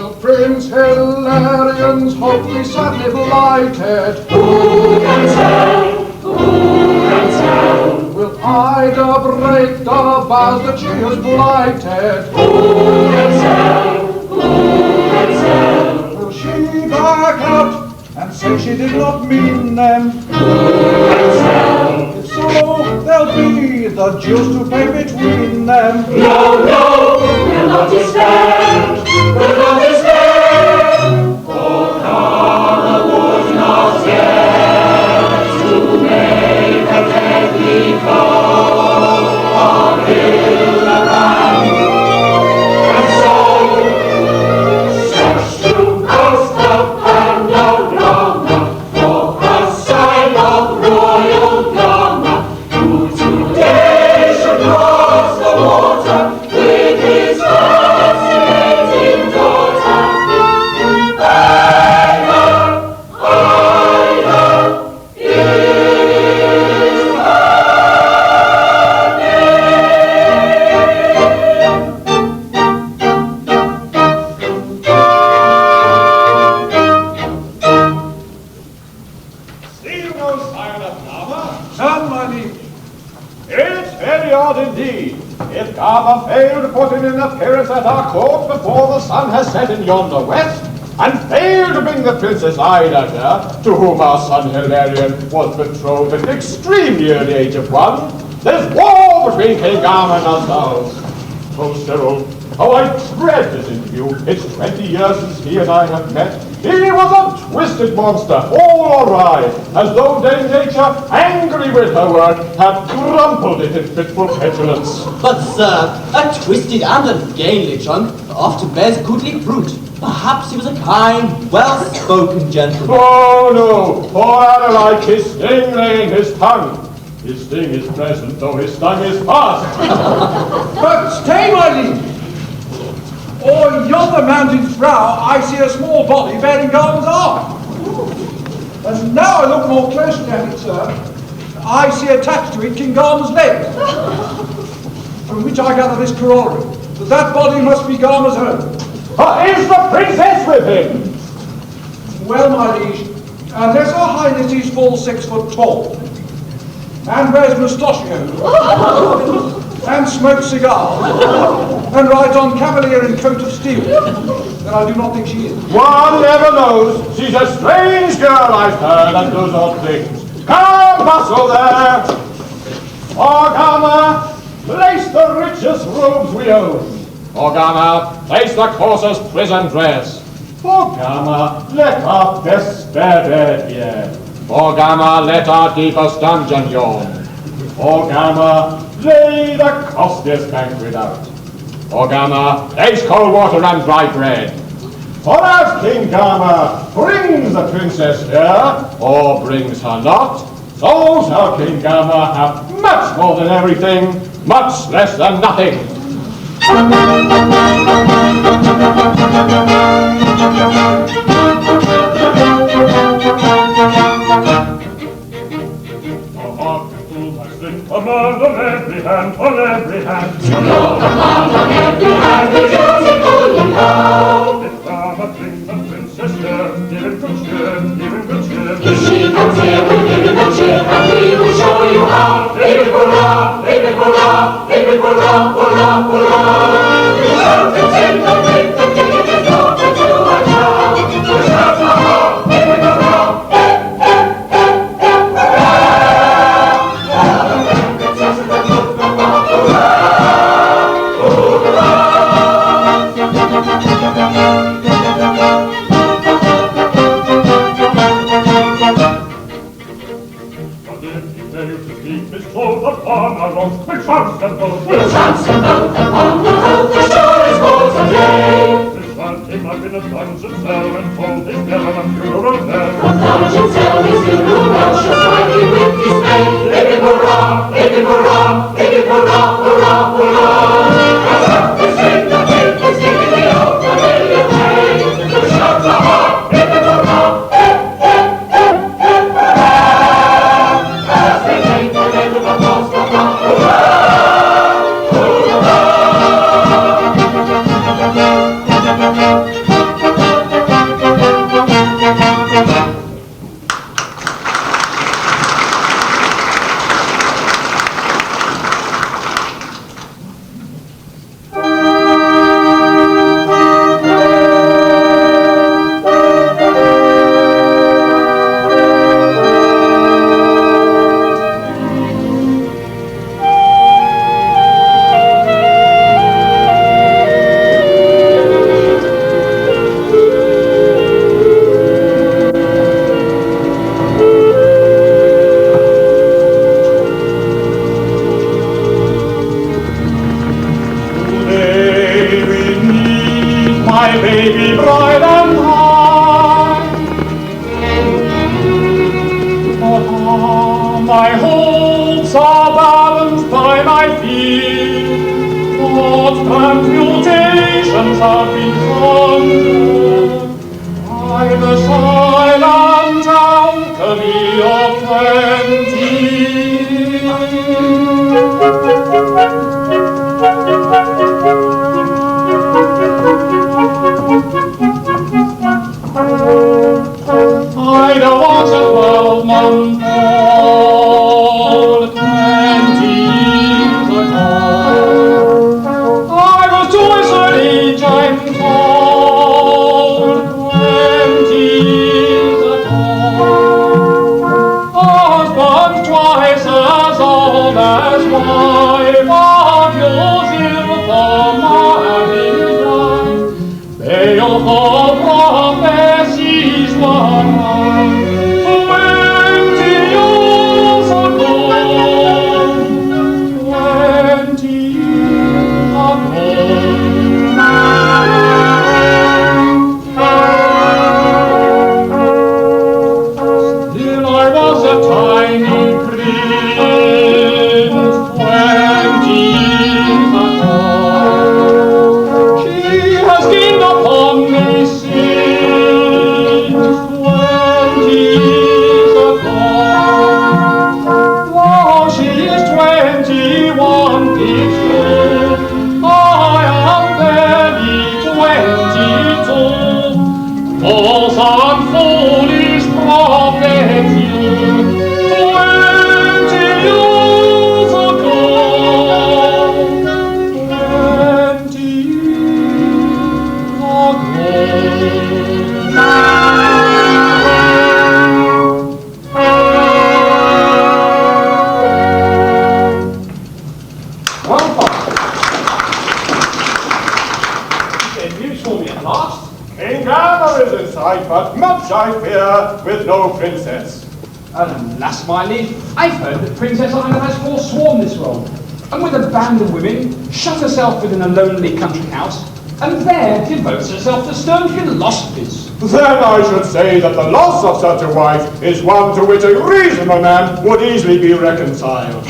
Will Prince Hilarions hopefully sadly blighted? Who can tell? Who can tell? Will Ida break the vows that she has blighted? Who can tell? Who can tell? Will she back out and say she did not mean them? Who can tell? If so, there'll be the dues to pay between them. No, no, we'll not despair. We'll not despair. For Karma would not yet to make a deadly call on Hildebrand. And so, search through coast of Panorama for a sign of royal drama, who today should cross the water with his fascinating daughter. Ida, Ida is Still no sign of Gama? None, my liege. It's very odd indeed. If Gama failed to put in an appearance at our court before the sun has set in yonder west, and failed to bring the Princess Ida here, to whom our son Hilarion was betrothed at the extremely early age of 1, there's war between King Gama and ourselves. Oh, Cyril, how I dread this interview. It's 20 years since he and I have met. He was a twisted monster, all awry, as though Dame Nature, angry with her work, had crumpled it in fitful petulance. But, sir, a twisted and ungainly trunk often bears goodly fruit. Perhaps he was a kind, well-spoken gentleman. Oh, no, poor Adelaide, his sting lay in his tongue. His sting is present, though his stung is past. But stay, my liege. O'er yonder mountain's brow, I see a small body bearing Garland's arm. And now I look more closely at it, sir, I see attached to it King Garma's leg. From which I gather this corollary, that body must be Garma's own. Is the princess with him? Well, my liege, unless her highness is full 6 foot tall, and wears mustachios, and smokes cigars, and rides on cavalier in coat of steel, then I do not think she is. One never knows. She's a strange girl, I've heard, and does odd things. Come, bustle there. Organa, place the richest robes we own. Organa, place the coarsest prison dress. Organa, let our best spare bed here. Organa, let our deepest dungeon yawn. Organa, lay the costliest banquet out. Organa, place cold water and dry bread. For as King Gama brings the princess here, or brings her not, so shall King Gama have much more than everything, much less than nothing. Command on every hand, on every hand. to know command on every hand, the beautiful you know. If Gama brings the princess here, give him good cheer, give him good cheer. If she comes here, we'll give him a cheer, and we will show you how. Baby hurrah, baby hurrah, baby hurrah, hurrah, hurrah. We shout and sing and make the dignity go to our town. We shout hurrah, baby hurrah, upon our road, we'll chance them both. we'll chance them both upon the road, the shore is full today. This man came up in a dungeon cell and told his devil a funeral knell. The dungeon cell his funeral knell shall strike you with dismay. Baby hurrah, baby hurrah, baby hurrah, hurrah, hurrah. As up the string, the tape is taking the oath, the million way. The shout hurrah, baby hurrah, as they take the end of the cross, hurrah, hurrah. bride and high. But my hopes are balanced by my fear. What transmutations have been conjured by the silent alchemy of 20. Ida was a 12-month-old 20 years ago. I was twice her age, I'm told, 20 years ago. Husband twice as old as wife of yours in the married life. Baleful prophecies were mine 20 years ago. 20 years ago. Still I was a tiny prince 20 years ago. She has gained upon me since 20 years ago. Though she is 21 this year, I am barely 22. False and foolish prophecy 20 years ago. 20 years Well, Father. Good news for me at last. King Anna is in sight, but much I fear with no princess. Alas, my liege, I've heard that Princess Ina has forsworn this role, and with a band of women, shut herself within a lonely country house, and there devotes herself to stern philosophies. Then I should say that the loss of such a wife is one to which a reasonable man would easily be reconciled.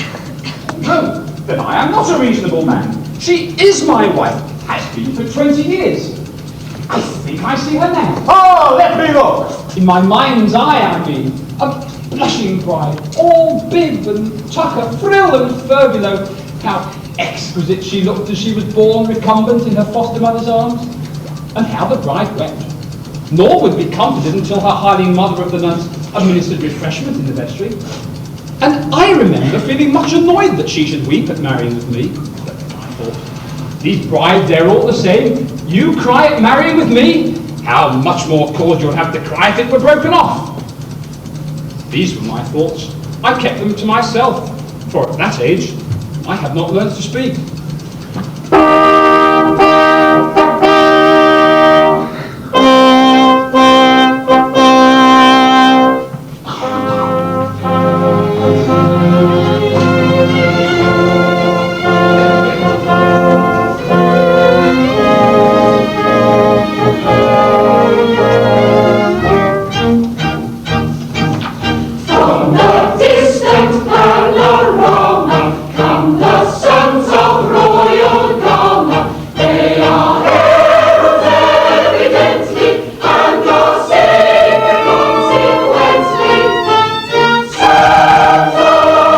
No, then I am not a reasonable man. She is my wife, has been for 20 years. I think I see her now. Ah, let me look! In my mind's eye, I mean, a blushing bride, all bib and tucker, frill and furbelow. How exquisite she looked as she was borne recumbent in her foster mother's arms, and how the bride wept. Nor would be comforted until her hireling mother of the nuns administered refreshment in the vestry. And I remember feeling much annoyed that she should weep at marrying with me. But I thought, these brides, they're all the same. You cry at marrying with me? How much more cause you'll have to cry if it were broken off. These were my thoughts. I kept them to myself, for at that age, I had not learned to speak. From the distant panorama come the sons of royal Ghana. They are heralds evidently, and are sacred consequently. Sons of Ghana,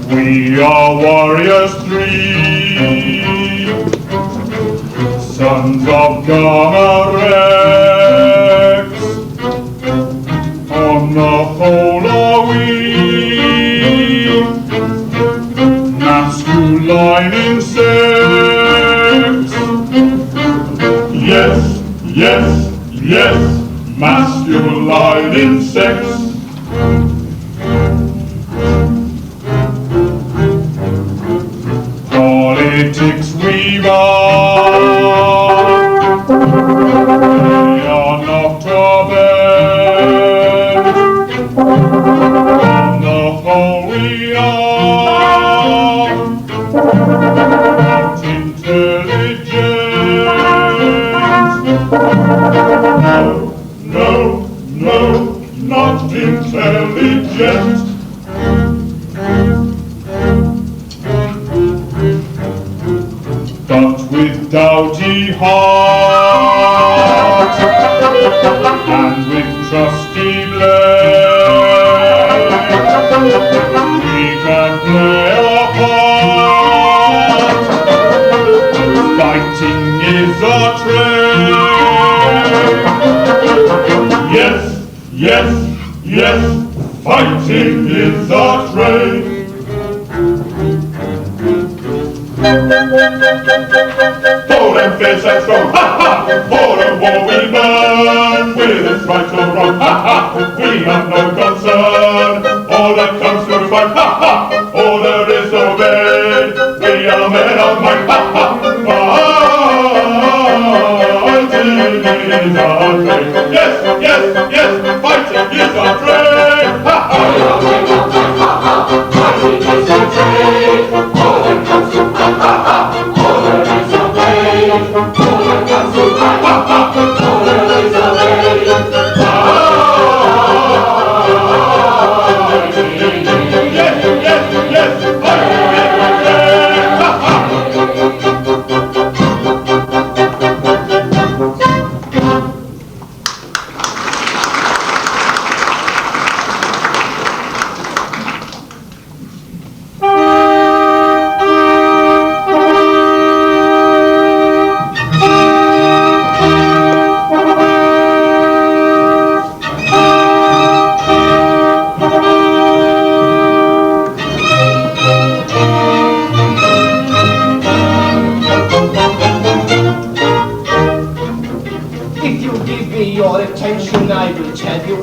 We are warriors three, sons of Gamma Rex. On the whole are we masculine in sex. Yes, yes, yes, masculine divide in sex. Politics we are not our best. On the whole we are not intelligent. No, not intelligent. But with doughty heart and with trusty blade, we can play our part. Fighting is our trade. Yes, fighting is our trade. For them fierce and strong, ha ha! For the war we burn, with its right or wrong, ha ha! We have no concern. All that comes to fight, ha ha! Order is obeyed. We are men of might, ha ha! Fighting is our trade. Yes, fighting is our trade, ha ha! Fighting is our trade. All that comes to fight, ha ha! Order is obeyed. All that comes to fight, ha ha! Order is obeyed. Yes, fighting is our trade, ha ha!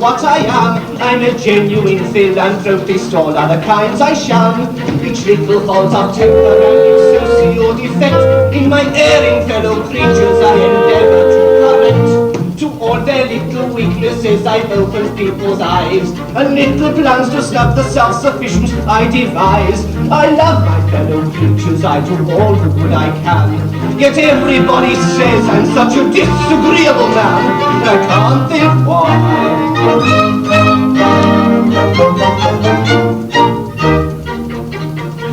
What I am, I'm a genuine philanthropist, all other kinds I shun. Each little fault of temporary socio defect in my erring fellow creatures I endeavor to correct. To all their little weaknesses I've opened people's eyes, and little plans to snub the self-sufficient I devise. I love my fellow creatures, I do all the good I can. Yet everybody says I'm such a disagreeable man, and I can't think why.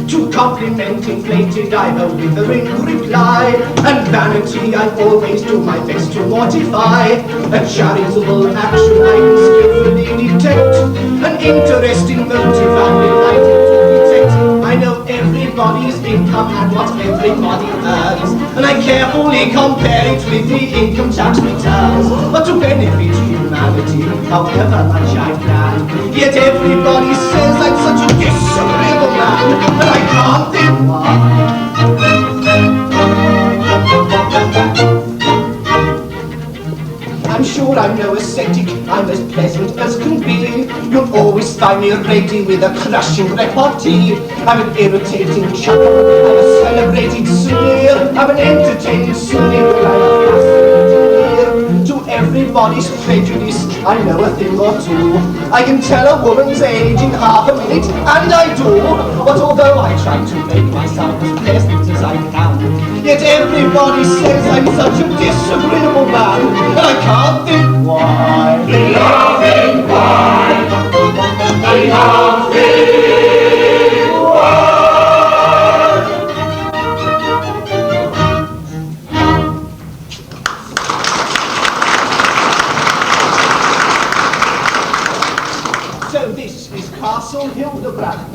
To compliment inflated I've a withering reply, and vanity I always do my best to mortify. A charitable action I can skillfully detect, an interesting motive I'm delighted to detect. I know everybody's income and what everybody earns, and I carefully compare it with the income tax returns. But to benefit humanity, however much I plan, yet everybody says I'm such a disagreeable man, and I can't think why. I'm sure I'm no ascetic, I'm as pleasant as can be. You'll always find me ready with a crushing repartee. I'm an irritating chuckle, I'm a celebrated sneer, I'm an entertaining cynic, I'm a fascinating ear. To everybody's prejudice, I know a thing or two. I can tell a woman's age in half a minute, and I do. But although I try to make myself as pleasant as I can, yet everybody says I'm such a disagreeable man, and I can't think why. They can't think why. They can't think why. So this is Castle Hildebrand.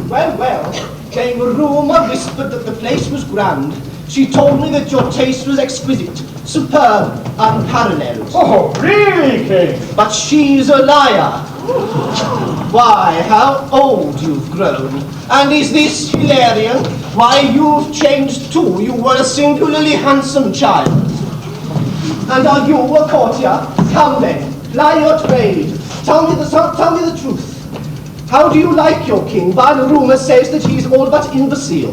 Well, came a rumour whispered that the place was grand. She told me that your taste was exquisite, superb, unparalleled. Oh, really, King? But she's a liar. Why, how old you've grown. And is this hilarion? Why, you've changed too. You were a singularly handsome child. And are you a courtier? Come then, ply your trade. Tell me the truth. How do you like your king? But rumour says that he's all but imbecile.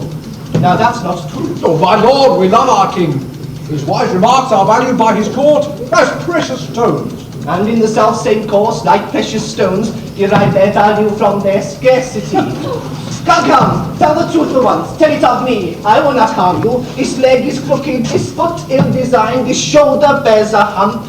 Now that's not true. Oh, my lord, we love our king. His wise remarks are valued by his court as precious stones. And in the self-same course, like precious stones, derive their value from their scarcity. Come, tell the truth for once. Tell it of me. I will not harm you. This leg is crooked, this foot ill-designed, this shoulder bears a hump.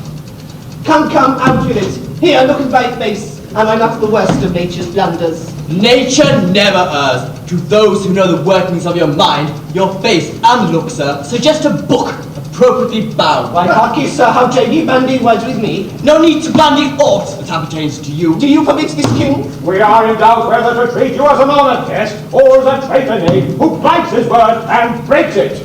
Come, out with it. Here, look at my face. Am I not the worst of nature's blunders? Nature never errs. To those who know the workings of your mind, your face and look, sir, suggest a book appropriately bound. Why, harkye, sir, how dare ye bandy words with me? No need to bandy aught that appertains to you. Do you permit this king? We are in doubt whether to treat you as an honoured guest or as a traitor knave who plights his word and breaks it.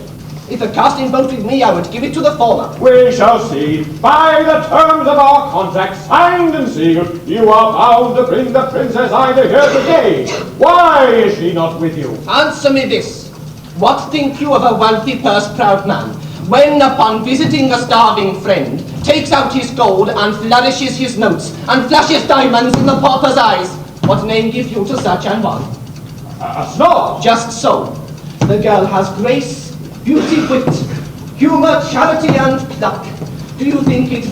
If a casting vote with me, I would give it to the former. We shall see. By the terms of our contract, signed and sealed, you are bound to bring the Princess Ida here today. Why is she not with you? Answer me this. What think you of a wealthy, purse-proud man, when, upon visiting a starving friend, takes out his gold and flourishes his notes, and flashes diamonds in the pauper's eyes? What name give you to such an one? A snob. Just so. The girl has grace, beauty, wit, humour, charity, and pluck. Do you think it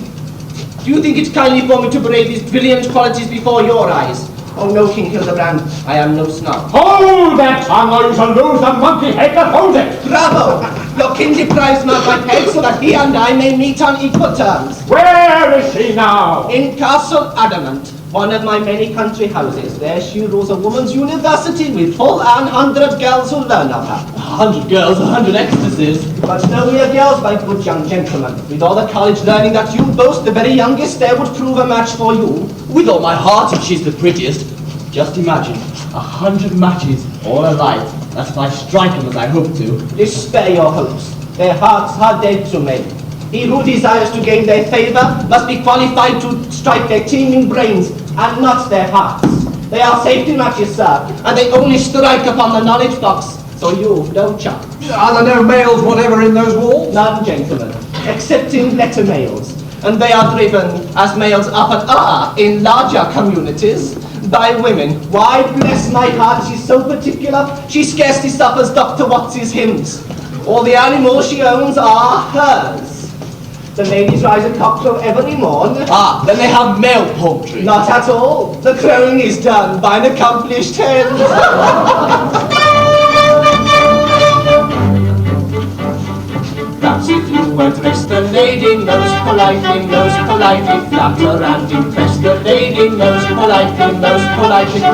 kindly for me to parade these brilliant qualities before your eyes? Oh no, King Hildebrand, I am no snob. Hold that tongue, or you shall lose the monkey head that holds it! Bravo! Your king deprives me of my head so that he and I may meet on equal terms. Where is she now? In Castle Adamant, one of my many country houses. There she rules a woman's university with full 100 girls who learn of her. 100 girls, 100 ecstasies. But no mere girls, my good young gentleman. With all the college learning that you boast, the very youngest there would prove a match for you. With all my heart, if she's the prettiest. Just imagine, 100 matches, all alike. That's if I strike them as I hope to. Despair your hopes. Their hearts are dead to men. He who desires to gain their favour must be qualified to strike their teeming brains and not their hearts. They are safety matches, sir, and they only strike upon the knowledge box, so you don't chop. Are there no males whatever in those walls? None, gentlemen, excepting letter males. And they are driven, as males often are in larger communities, by women. Why, bless my heart, she's so particular, she scarcely suffers Dr. Watts's hymns. All the animals she owns are hers. The ladies rise at cockcrow every morn. Ah, then they have male poultry. Not at all. The crowing is done by an accomplished hen. Perhaps if you were dressed, the lady most politely, flatter and impress the lady most politely,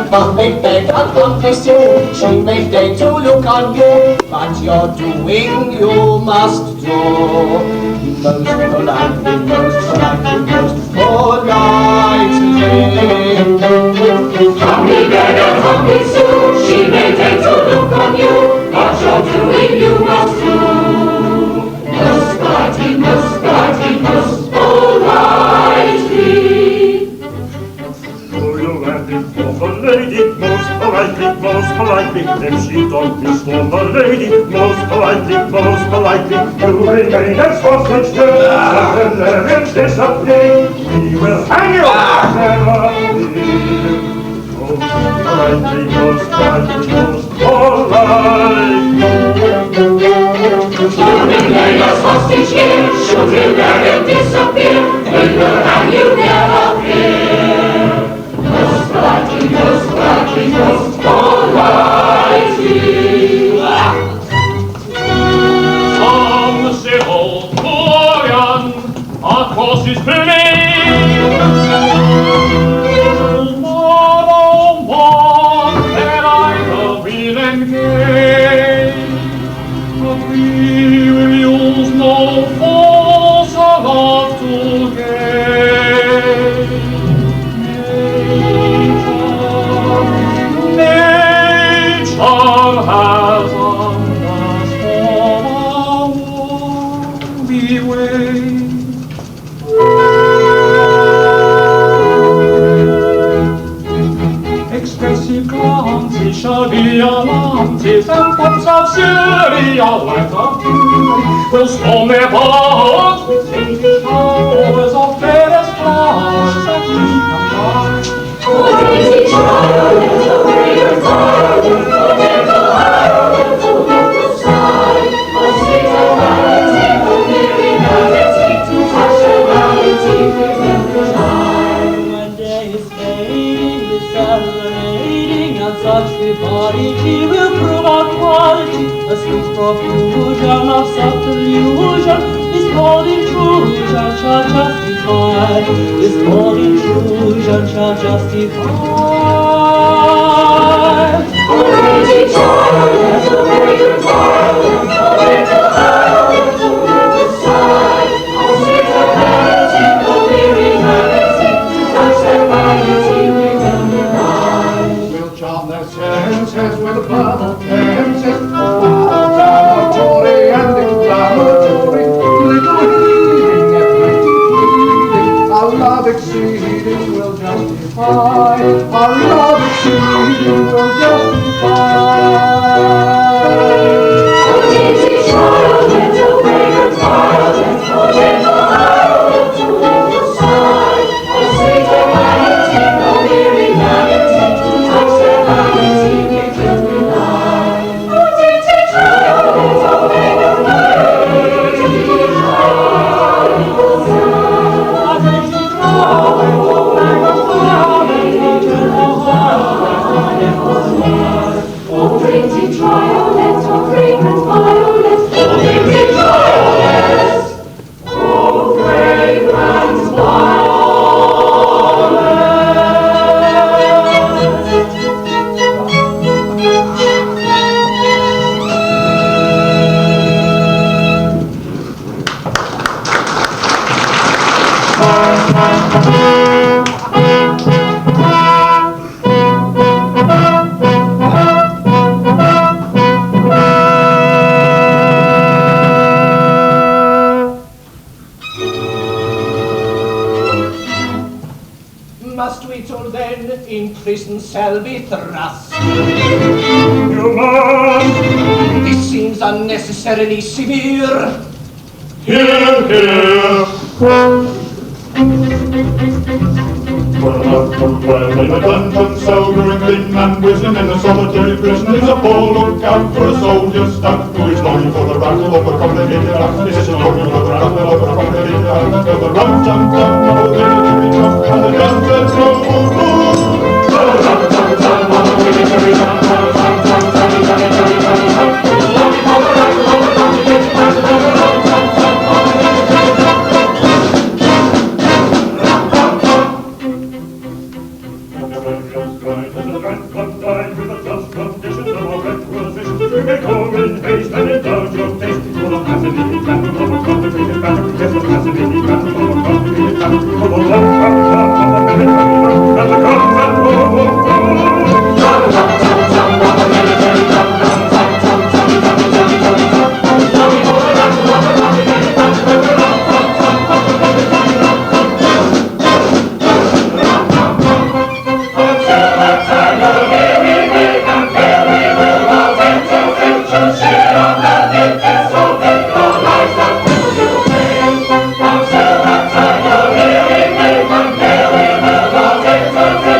humbly beg and humbly sue, she may deign to look on you, but your doing you must do. Most politely, most politely. Humbly beg and humbly sue, she may deign to look on you, but your doing you must do. Most politely, most politely, most politely. For your landing of a lady, most politely, if she don't restore the lady, most politely, you remain as hostage till the lemons disappear. We will hang you never leave. Most politely. You remain as hostage here, should you let him disappear, we will hang you never fear. Most politely, most politely, most politely. Some civil Florian across his plain. More on one that I will win and gain. But we will use no force enough to gain. Nature has us for a warmy way. Expressive glances shall be alarmances, and forms of serial light of beauty will storm their hearts with dainty showers of fairest flowers that we can buy. serenading, with serenading, and such variety will prove our quality. A sweet profusion of subtle illusion, this bold intrusion shall justify. This bold intrusion shall justify. Already child, already child, already child, already side. I'll see the vanity, the weary vanity, to touch that vanity within the night. We'll charm their senses with verbal tenses, inflammatory and inflammatory, little healing, everything pleading, our love exceeding will justify, our love exceeding will justify. Already child, little vagrant violet, already child, little side. I'll see the vanity, the weary vanity, to touch that vanity within the night. Already child, little vagrant violet, already child, little oh, pretty triolet, oh, fragrant violet, oh, pretty triolet, oh, fragrant Must we till then in prison cell be thrust? You must. This seems unnecessarily severe. Hear, hear. Well, in a dungeon cell growing thin and whizzing in a solitary prison is a poor lookout for a soldier stuck who is longing for the rattle of a complicated act. This is a longing for the rattle of a complicated act. So the rum tum tum, oh, military tum, and the gun says no, Until that time, you're really, really, really, really, really,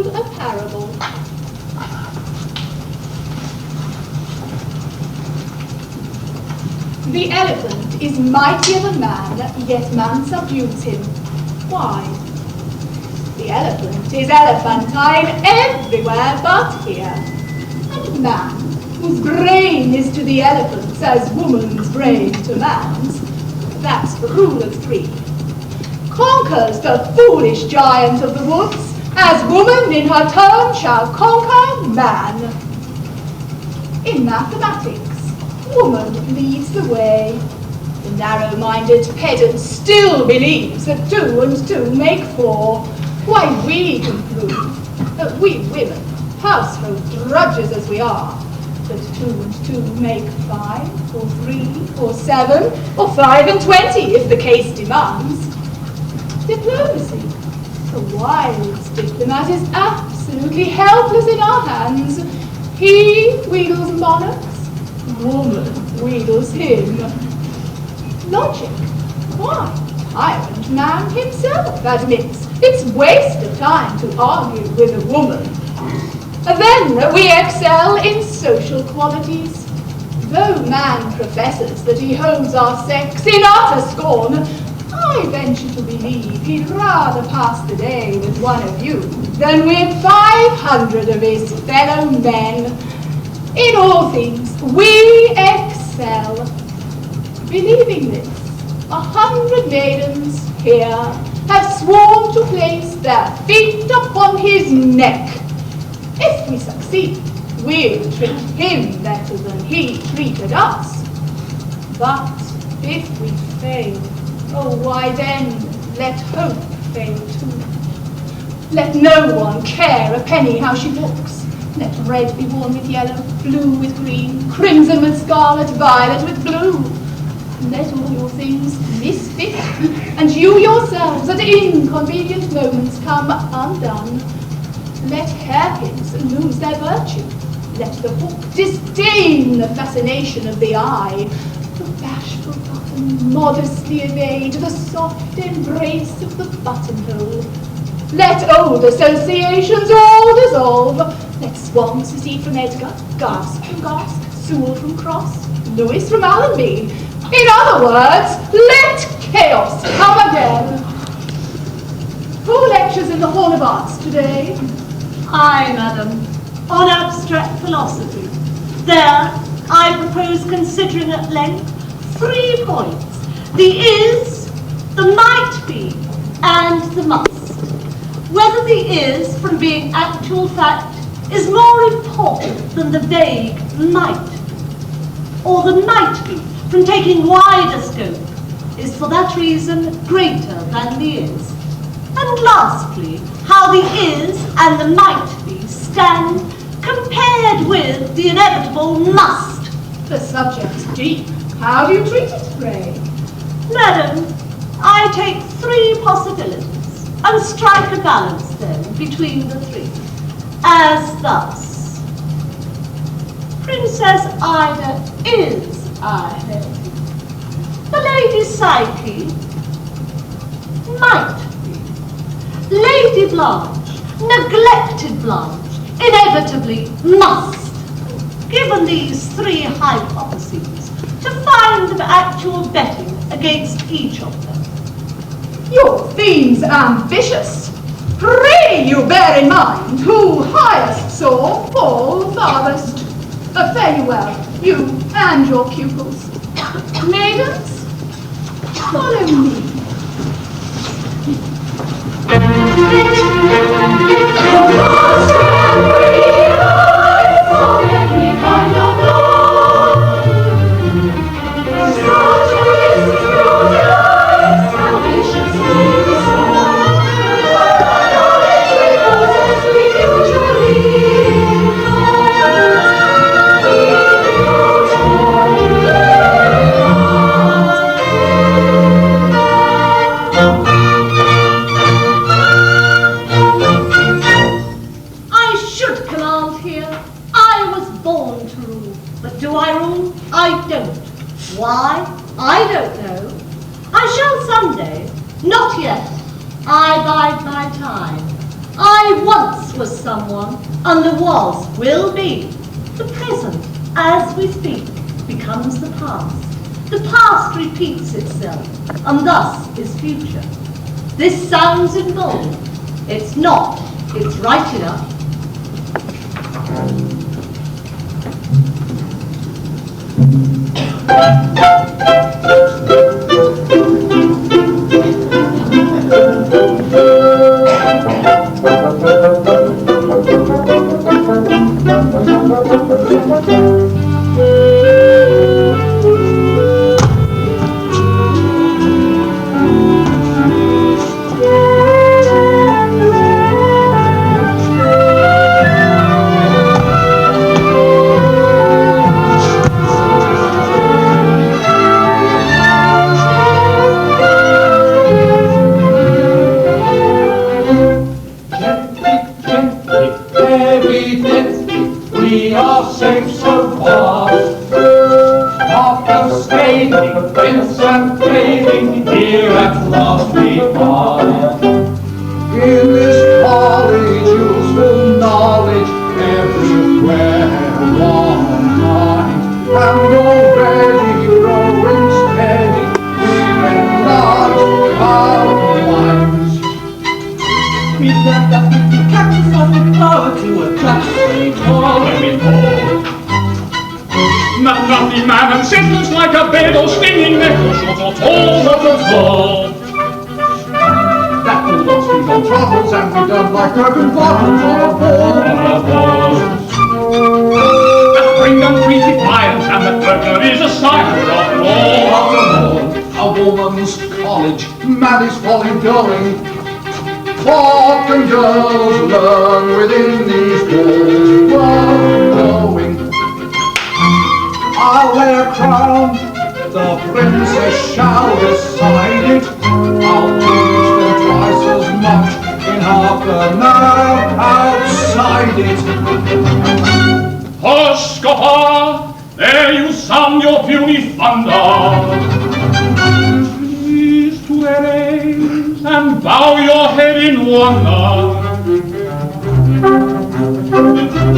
told a parable. The elephant is mightier than man, yet man subdues him. Why? The elephant is elephantine everywhere but here. And man, whose brain is to the elephant's as woman's brain to man's, that's the rule of three, conquers the foolish giant of the woods, as woman in her turn shall conquer man. In mathematics, woman leads the way. The narrow-minded pedant still believes that 2 and 2 make 4. Why, we can prove that we women, household drudges as we are, that 2 and 2 make 5, or 3, or 7, or 5 and 20, if the case demands. Diplomacy, the wise diplomat, is absolutely helpless in our hands. He wheedles monarchs, woman wheedles him. Logic, why, tyrant man himself admits it's waste of time to argue with a woman. Then we excel in social qualities. Though man professes that he holds our sex in utter scorn, I venture to believe he'd rather pass the day with one of you than with 500 of his fellow men. In all things, we excel. Believing this, 100 maidens here have sworn to place their feet upon his neck. If we succeed, we'll treat him better than he treated us. But if we fail, oh, why then, let hope fail too. Let no one care a penny how she looks. Let red be worn with yellow, blue with green, crimson with scarlet, violet with blue. Let all your things misfit, and you yourselves at inconvenient moments come undone. Let hairpins lose their virtue. Let the hook disdain the fascination of the eye. The bashful button modestly evade the soft embrace of the buttonhole. Let old associations all dissolve. Let Swan secede from Edgar, Gasp from Gasp, Sewell from Cross, Lewis from Allenby. In other words, let chaos come again. Who lectures in the Hall of Arts today? I, madam, on abstract philosophy. There, I propose considering at length 3 points: the is, the might be, and the must. Whether the is, from being actual fact, is more important than the vague might, or the might be, from taking wider scope, is for that reason greater than the is. And lastly, how the is and the might be stand compared with the inevitable must. The subject's deep. How do you treat it, pray? Madam, I take 3 possibilities and strike a balance then between the 3, as thus. Princess Ida is, I hope. The Lady Psyche might be. Lady Blanche, neglected Blanche, inevitably must. Given these 3 hypotheses, to find an actual betting against each of them. Your theme's ambitious. Pray you bear in mind who highest saw fall farthest. Fare you well, you and your pupils. Maidens, follow me. Why? I don't know. I shall someday. Not yet. I bide my time. I once was someone, and the was will be. The present, as we speak, becomes the past. The past repeats itself, and thus is future. This sounds involved. It's not. It's right enough. Nothing man and sentence like a bed or stinging neck or short or tall, not at all. That will not speak on troubles and we don't like urban bottles on a ball. That bring them free defiance and that burglar is a silent after all. A woman's college, man is folly going. What can girls learn within these walls? Worth knowing. I'll lay a crown, the princess shall decide it. I'll teach them twice as much in half an hour outside it. Hush, Scoffer, there you sound your puny thunder. Please to erase and bow your head in wonder.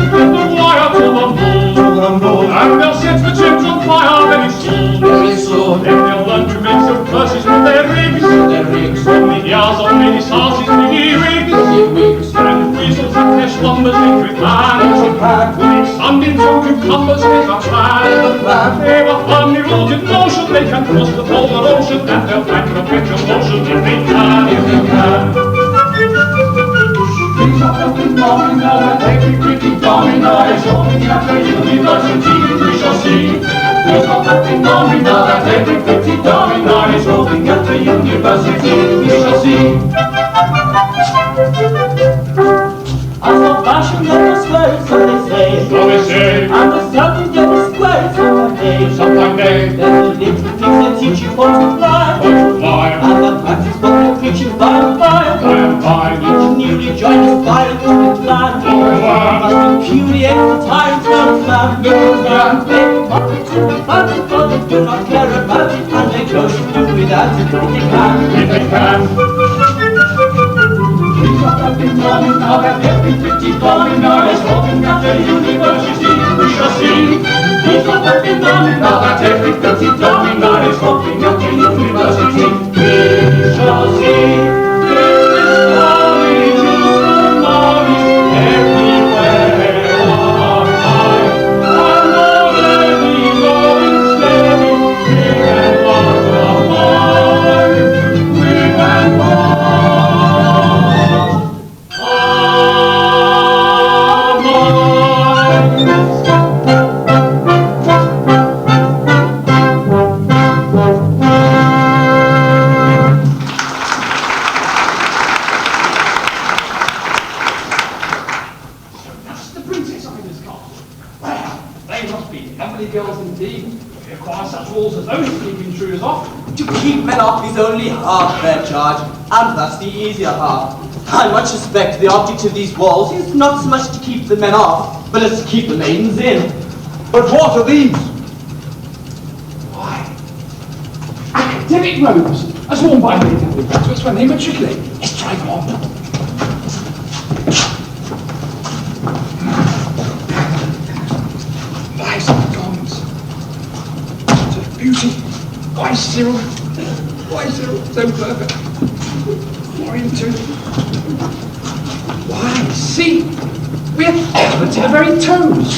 The wire to the moon, and they'll set the gems on fire very soon. Then they'll learn to make some verses with their rigs. Only years, only sauces, piggy wigs. And weasels and their slumbers linked with man. With sunbeams and cucumbers make a plan. They were firmly rooted notion they can cross the polar ocean, and they'll find perpetual motion if they can. These are the phenomena that every pretty domino is looking at the university, we shall see. These are the phenomena that every pretty domino is looking at the university, we shall see. As the fashion never squares, so they say. So they say. And the circle never squares, sometime day. Then the little things they teach you want to fly. And the practice what they're preaching by and by. Each newly joined aspirant to the plan. Must repudiate the tyrant's own man. They pocket to the fancy, for they do not care about it, and they go to do without it if they can. These are the phenomena that every pretty domino is looking at the university, we shall see. These are the phenomena that every pretty domino is looking at the university, we shall see. Only half their charge, and that's the easier half. I much suspect the object of these walls is not so much to keep the men off, but as to keep the maidens in. But what are these? Why, academic robes, as worn by lady graduates when they matriculate. Let's try them on. Why, Cyril, so perfect. Why, you two? Why, see, we're ever to the very toes.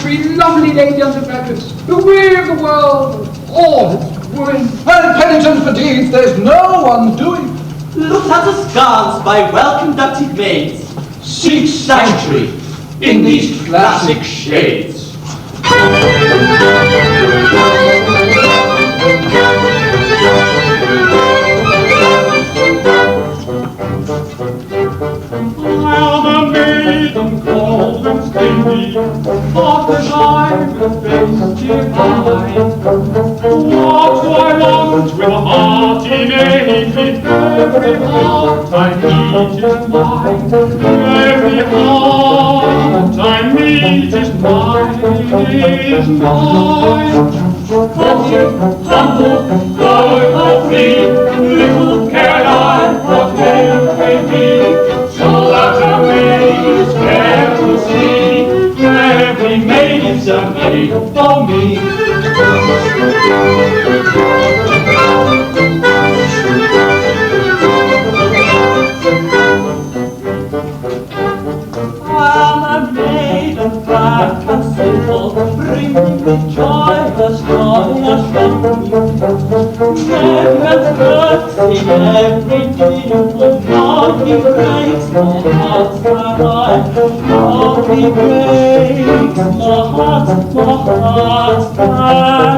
3 lovely lady undergraduates, the weary of the world, all its ruin, and penitence for deeds there's no undoing. Looked at askance by well-conducted maids, seek sanctuary in these classic shades. While the maiden called and stayed, thought that I with face divine walked I longed with a heart innately, every heart I meet is mine, every heart I meet is mine, humble, joyful, free, little cared I what men may be, so that a maid is fair to see, every maid is a maid for me. I'm a maiden black and simple, bring me joyous from you. Never curtsy every day, Lord, he breaks my heart's cry. Lord, he breaks my heart's cry.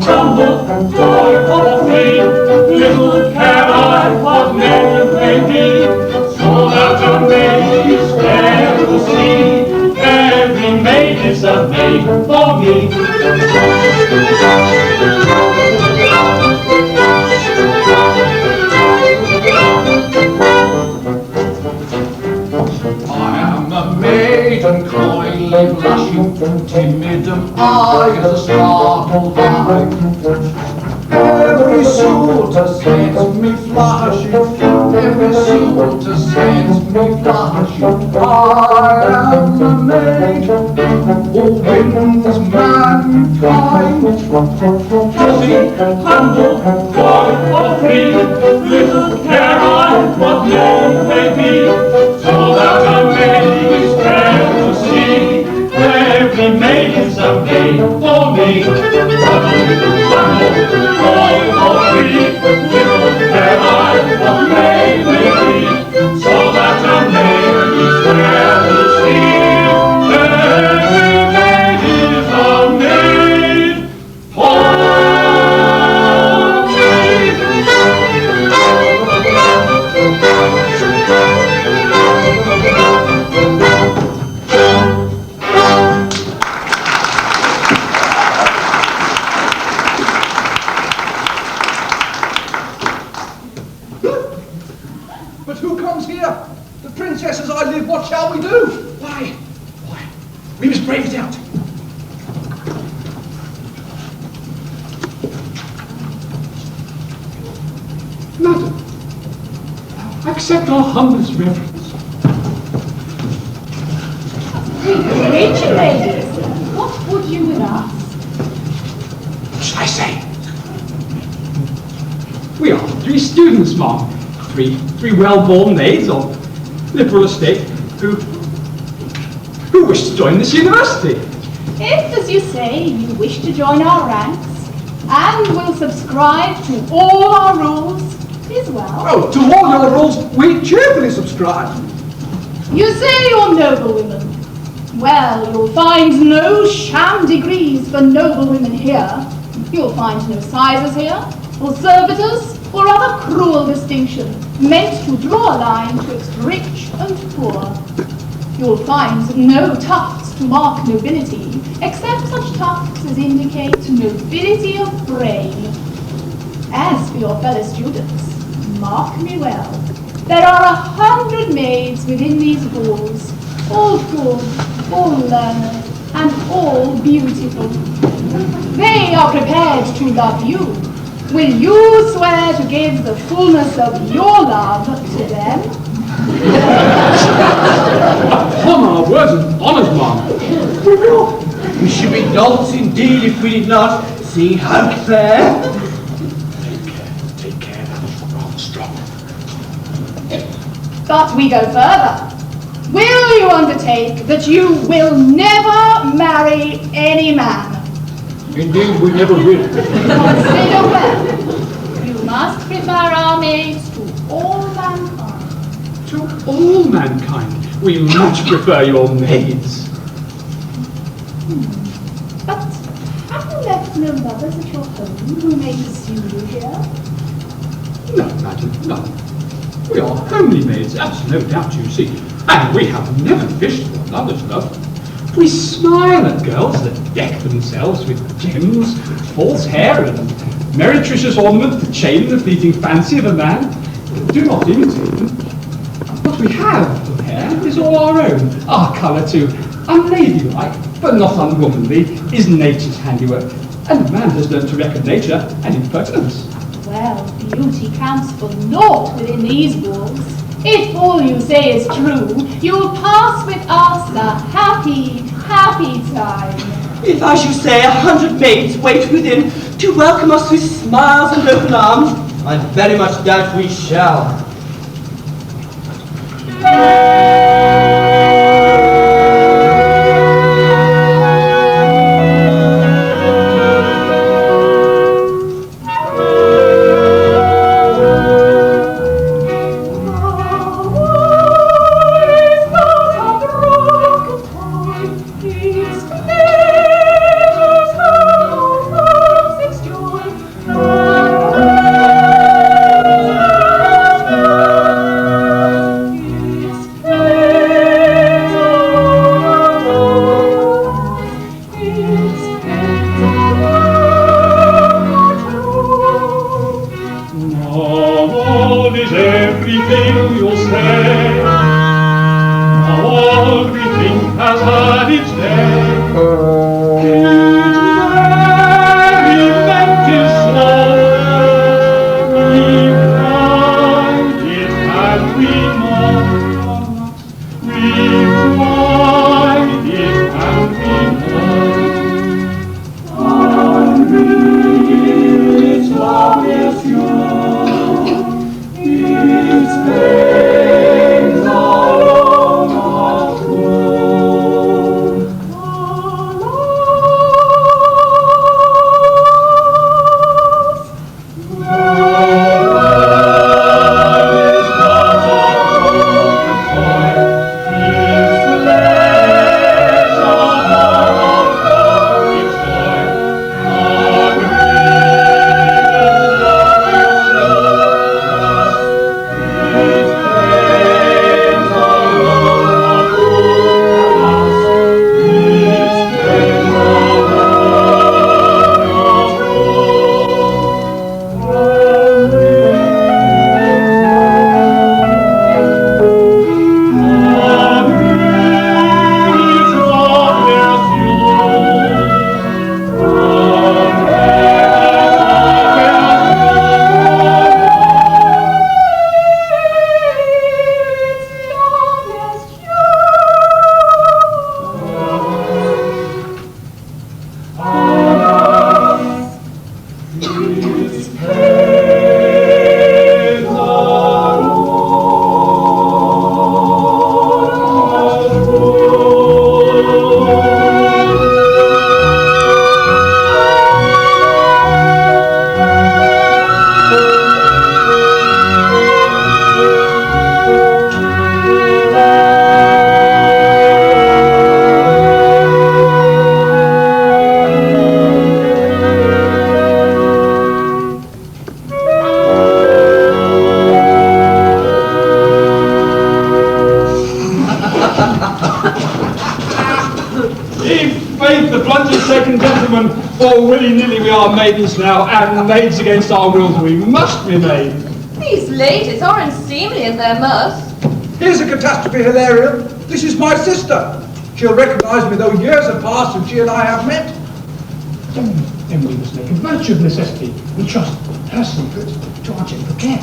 Humble, joyful, free, little care I what men may be, so that a maid is fair to see, every maid is a maid for me. I am a maiden coyly blushing, timid am I as a startled eye. Every suitor sends me flashing, every suitor sends me flashing. I am a maid who wins mankind. Humble, joyful, free, little care I what men may be, so that a maid is fair to see, every maid is a maid for me. Humble, joyful, free, little care I what men may be, so that a maid is fair to see, every maid is a maid for me. But who comes here? The princess as I live, what shall we do? Why, we must brave it out. Madam, accept our humblest reverence. Rachel, ladies, what would you with us? What shall I say? We are 3 students, ma'am. Three well-born maids of liberal estate who wish to join this university. If, as you say, you wish to join our ranks, and will subscribe to all our rules, is well. Oh, to all your rules, we cheerfully subscribe. You say you're noble women. Well, you'll find no sham degrees for noble women here. You'll find no sizes here, or servitors, or other cruel distinction meant to draw a line twixt rich and poor. You'll find no tufts to mark nobility, except such tufts as indicate nobility of brain. As for your fellow students, mark me well. There are 100 maids within these walls, all good, all learned, and all beautiful. They are prepared to love you. Will you swear to give the fullness of your love to them? Upon our words and honours, ma'am. We should be dancing indeed if we did not see how fair. Take care, that's rather strong. But we go further. Will you undertake that you will never marry any man? Indeed, we never will. Consider well. You must prefer our maids to all mankind. To all mankind, we much prefer your maids. But have you left no lovers at your home who may pursue you here? No, madam, no. We are homely maids, that's no doubt, you see. And we have never fished for lovers' love. We smile at girls that deck themselves with gems, false hair, and meretricious ornament to chain the fleeting fancy of a man. Do not imitate them. What we have of hair is all our own. Our colour too, unladylike, but not unwomanly, is nature's handiwork. And man has learned to reckon nature an impertinence. Well, beauty counts for naught within these walls. If all you say is true, you'll pass with us a happy, happy time. If, as you say, 100 maids wait within to welcome us with smiles and open arms, I very much doubt we shall. Willy-nilly we are maidens now, and maids against our wills we must be made. These ladies are unseemly in their mirth. Here's a catastrophe, Hilarion. This is my sister. She'll recognise me, though years have passed since she and I have met. Then we must make a virtue of necessity and trust her secret to our gentle care.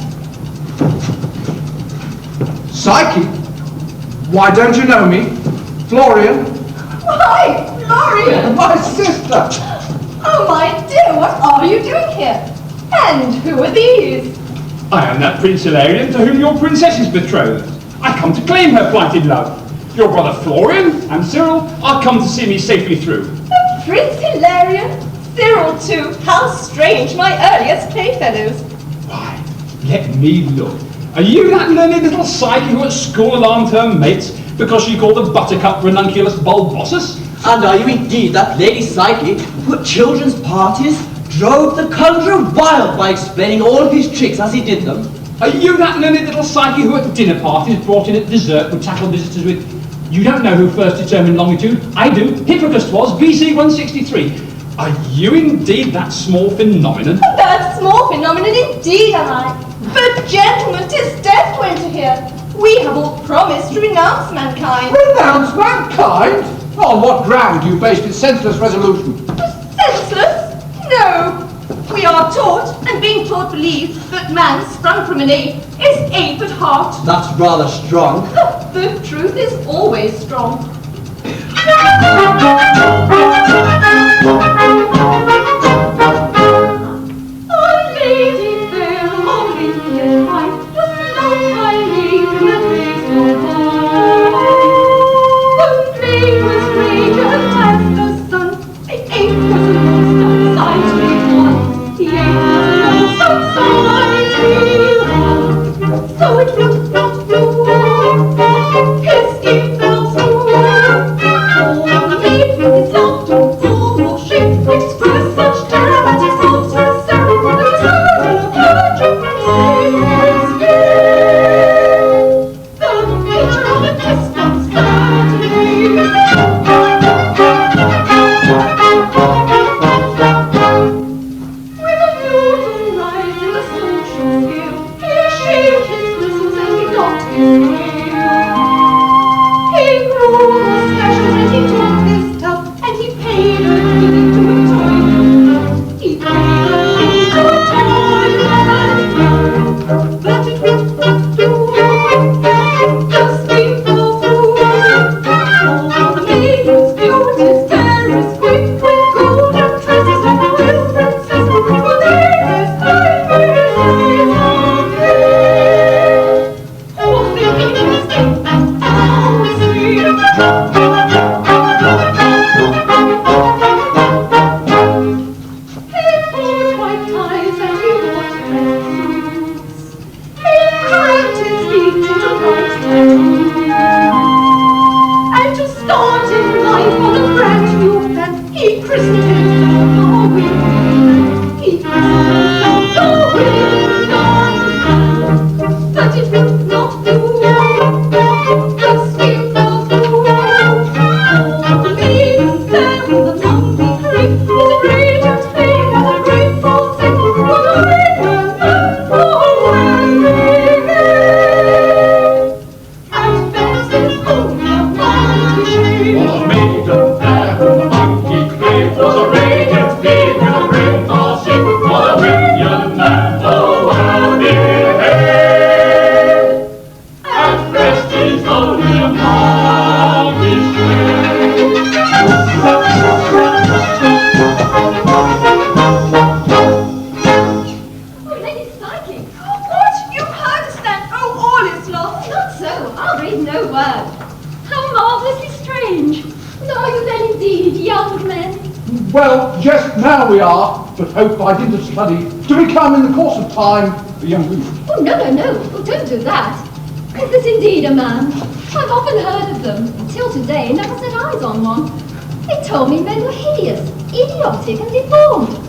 Psyche? Why, don't you know me? Florian? Why, Florian! My sister! Oh my dear, what are you doing here? And who are these? I am that Prince Hilarion to whom your princess is betrothed. I come to claim her plighted love. Your brother Florian and Cyril are come to see me safely through. Prince Hilarion? Cyril too? How strange, my earliest playfellows. Why, let me look. Are you that learned little psyche who at school alarmed her mates because she called the buttercup ranunculus bulbosus? And are you indeed that Lady Psyche who at children's parties drove the conjurer wild by explaining all of his tricks as he did them? Are you that learned little psyche who at dinner parties brought in at dessert would tackle visitors with, you don't know who first determined longitude? I do. Hippocrates was, BC 163. Are you indeed that small phenomenon? That small phenomenon indeed am I. But gentlemen, 'tis death we're to hear. We have all promised to renounce mankind. Renounce mankind? On what ground do you base this senseless resolution? Senseless? No. We are taught, and being taught believe, that man sprung from an ape is ape at heart. That's rather strong. The truth is always strong. Well, just now we are, but hope by dint of study to become in the course of time a young woman. Oh, no. Oh, don't do that. Is this indeed a man? I've often heard of them. Until today, never set eyes on one. They told me men were hideous, idiotic, and deformed.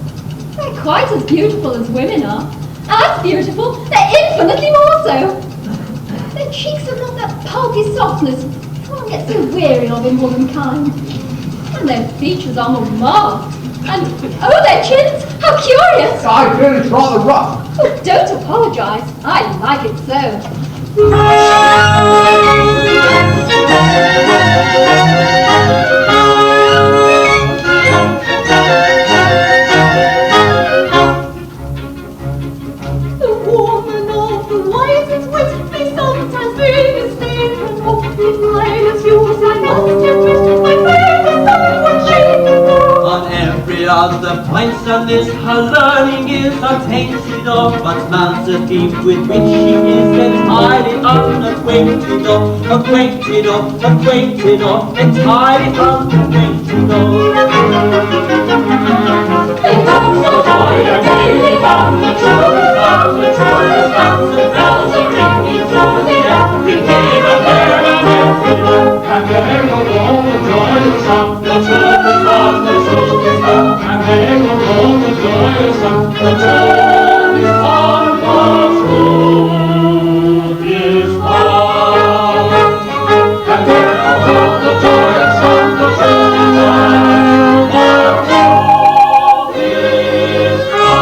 They're quite as beautiful as women are. As beautiful, they're infinitely more so. Their cheeks have not that pulpy softness one gets so weary of in womankind. And their features are more marked. And, oh, their chins, how curious! I fear it's rather rough. Oh, don't apologise. I like it so. The woman of the wisest wit may sometimes be mistaken. Oh, if mine is yours, I must admit my faith is somewhat shaken. On every other points on this, her learning is untainted of, but man's a theme with which she is entirely unacquainted of, acquainted of, acquainted of, entirely unacquainted of. It comes the joy and gaily from the children's arms, the children's arms, the bells are ringing through the air, ringing and there and everywhere, and the echo of all the joyous sound, the children's arms, the children's arms, and the echo of all the joyous sound, the children's arms, the truth is found, and the echo of all the joyous sound, the children's arms, the truth is found.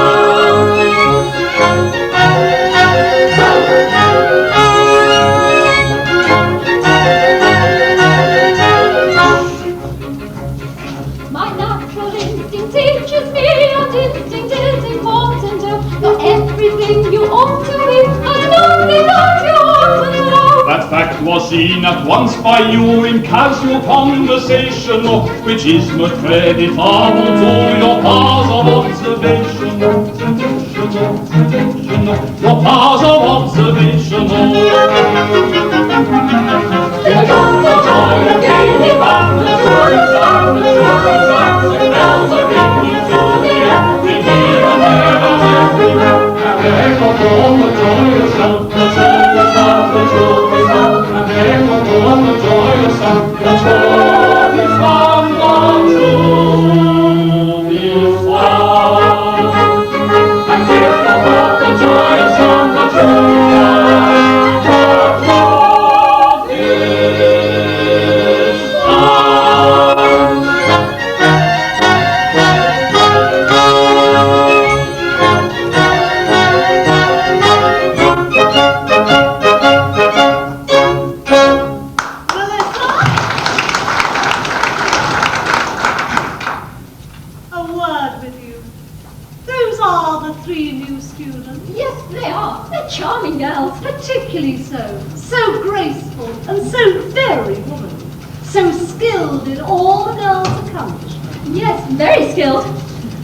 My natural instinct teaches me that instinct is important too. Not everything you ought to be, and nothing that you ought to know. That fact was seen at once by you in casual conversation, which is not creditable to your powers of observation. Your powers of observation. Here comes the joy of gaily from the children's arms, the children's arms, the bells are ringing through the air, ringing and there and everywhere, and the echo of all the joyous sound, the children's arms, the children's arms, and the echo of all the joyous sound, the truth is found, the truth is found, and the echo of all the joyous sound, the truth is found, the truth is found. A word with you. Those are the 3 new students. Yes, they are. They're charming girls. Particularly so. So graceful and so very womanly. So skilled in all the girls' accomplishments. Yes, very skilled.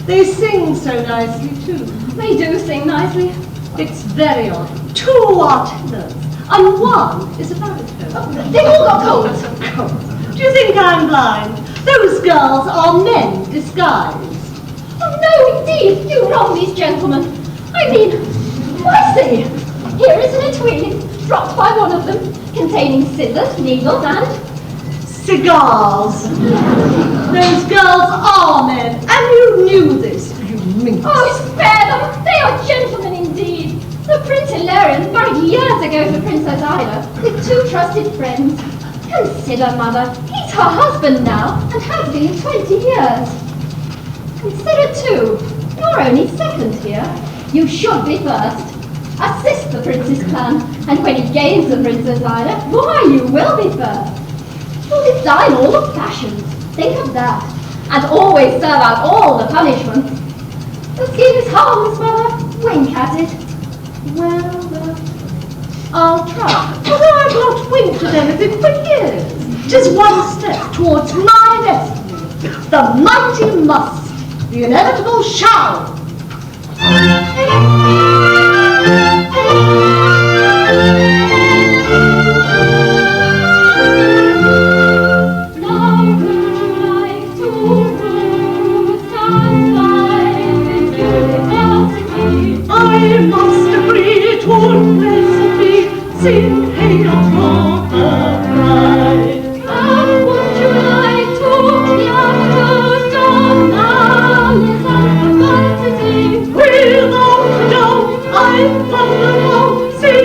They sing so nicely too. They do sing nicely. It's very odd. 2 are tenors and 1 is a baritone. They've all got colds. Of course. Do you think I'm blind? Those girls are men disguised. Oh, no, indeed. You wrong these gentlemen. I mean, why see? Here is an etui, dropped by one of them, containing scissors, needles, and cigars. Those girls are men, and you knew this, you minx. Oh, spare them! They are gentlemen indeed. The Prince Hilarion married years ago to Princess Ida with 2 trusted friends. Consider, mother, he's her husband now, and has been 20 years. Consider, too, you're only second here. You should be first. Assist the prince's clan, and when he gains the Princess Ida, why, you will be first. You'll design all the fashions. Think of that. And always serve out all the punishments. The scheme is harmless, mother. Wink at it. Well, I'll try. Although I've not winked at anything for years. 'Tis one step towards my destiny. The mighty must, the inevitable shall. I must agree to implicitly sing hail from the bride. And would you like to hear the dawn malice and perversity? Without doubt, I thunder now, sing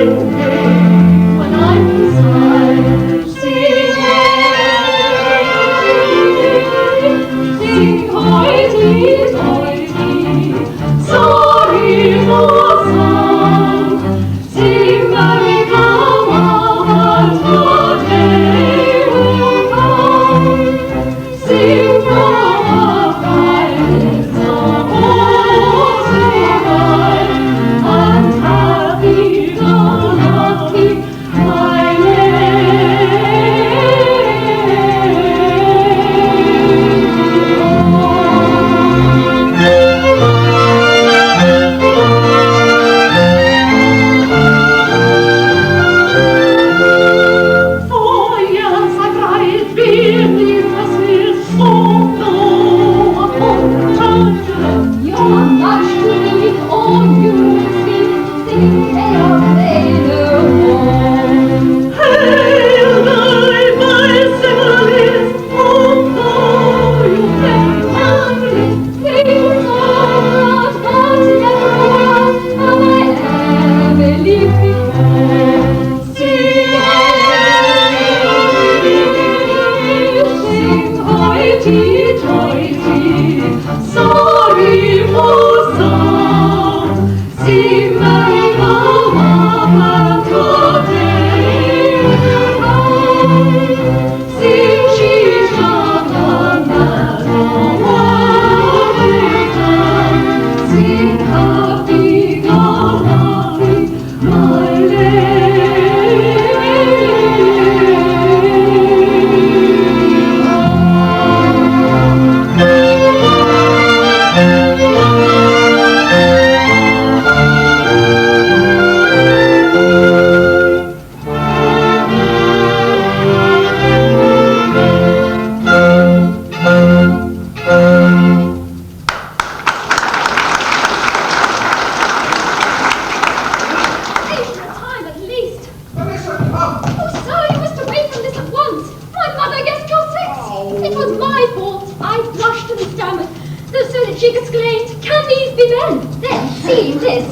exclaimed, "Can these be men?" Then, seeing this,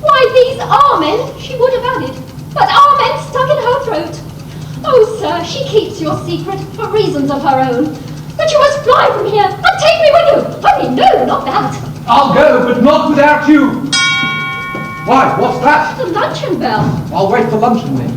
"Why, these are men," she would have added, but are men stuck in her throat. "Oh, sir, she keeps your secret for reasons of her own. But you must fly from here and take me with you." "Hurry, no, not that." I'll go, but not without you. Why, what's that? "The luncheon bell." I'll wait for luncheon then.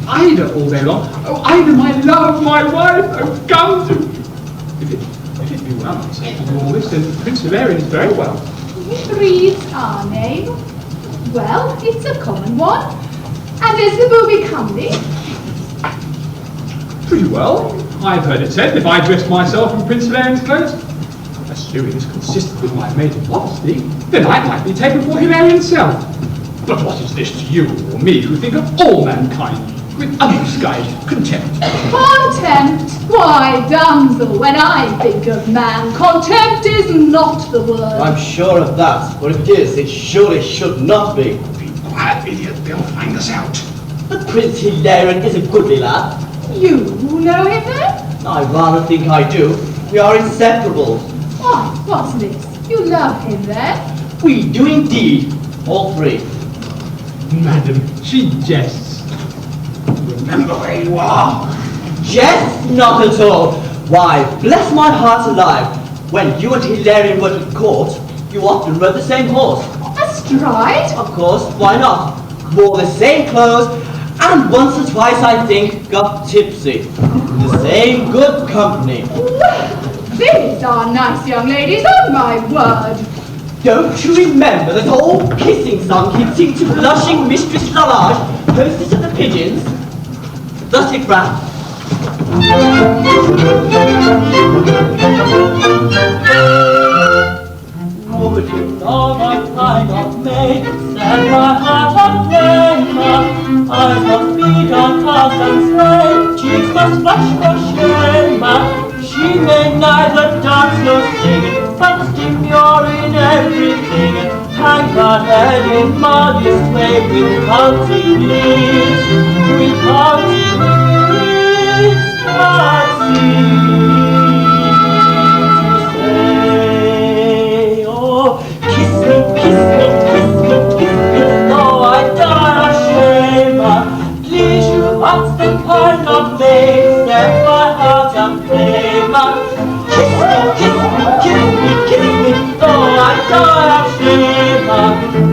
Ida all day long. Oh, Ida, my love, my wife, oh, come to... If it be well, I say to do all this, then Prince Valerian is very well. It reads our name. Well, it's a common one. And is the booby comely? Pretty well. I've heard it said if I dressed myself in Prince Valerian's clothes, assuming it's consistent with my maiden modesty, then I might be taken for him himself. But what is this to you or me who think of all mankind with undisguised contempt? Contempt? Why, damsel, when I think of man, contempt is not the word. I'm sure of that, for if it is, it surely should not be. Be quiet, idiot, they'll find us out. But Prince Hilarion is a goodly lad. You know him then? I rather think I do. We are inseparable. Why, what's this? You love him then? We do indeed, all three. Madam, she jests. Remember where you are. Jest? Not at all. Why, bless my heart alive, when you and Hilarion were at court, you often rode the same horse. Astride? Of course, why not? Wore the same clothes, and once or twice, I think, got tipsy. The same good company. These are nice young ladies, oh my word. Don't you remember that old kissing song he'd sing to blushing Mistress Lalage, hostess of the pigeons? Thus it ran. Would you know what kind of maid set my heart aflame? Eyes must beat on cast and slay, cheeks must flush for shame. She may neither dance nor sing, but demure in everything. Hang her head in modest way with pouty lips, with pouty lips, not say, oh, kiss me, kiss me, kiss me, kiss me, though I die of shame. Please you, what's the kind of maid set my heart aflame? Kiss me, kiss me, kiss me, kiss me, though I die of shame.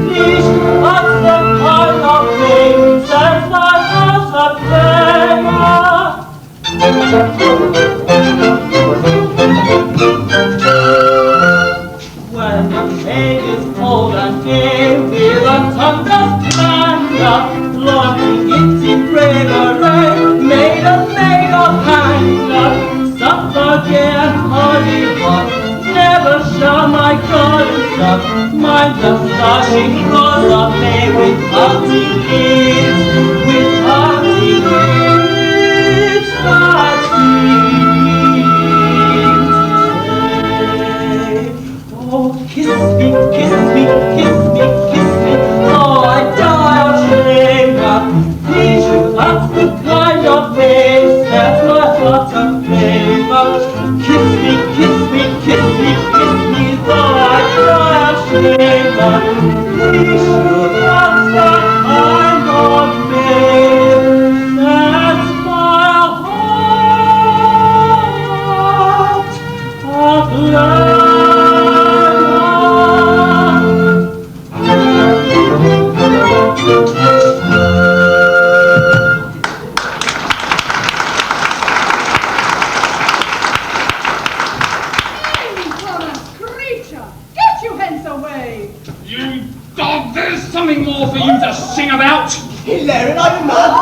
Please you, what's the kind of maid set my heart aflame? When She grows up there with hunting lips, that seem to say, oh, kiss me, kiss me, kiss me, kiss me, oh, I die of shame now. Please you, that's the kind of face sets my heart aflame. Kiss me, kiss me, kiss me, kiss me, though I die of shame now. Please you, that's the kind of face sets my heart aflame. Something more for you to sing about? Hilarion, I'm mad.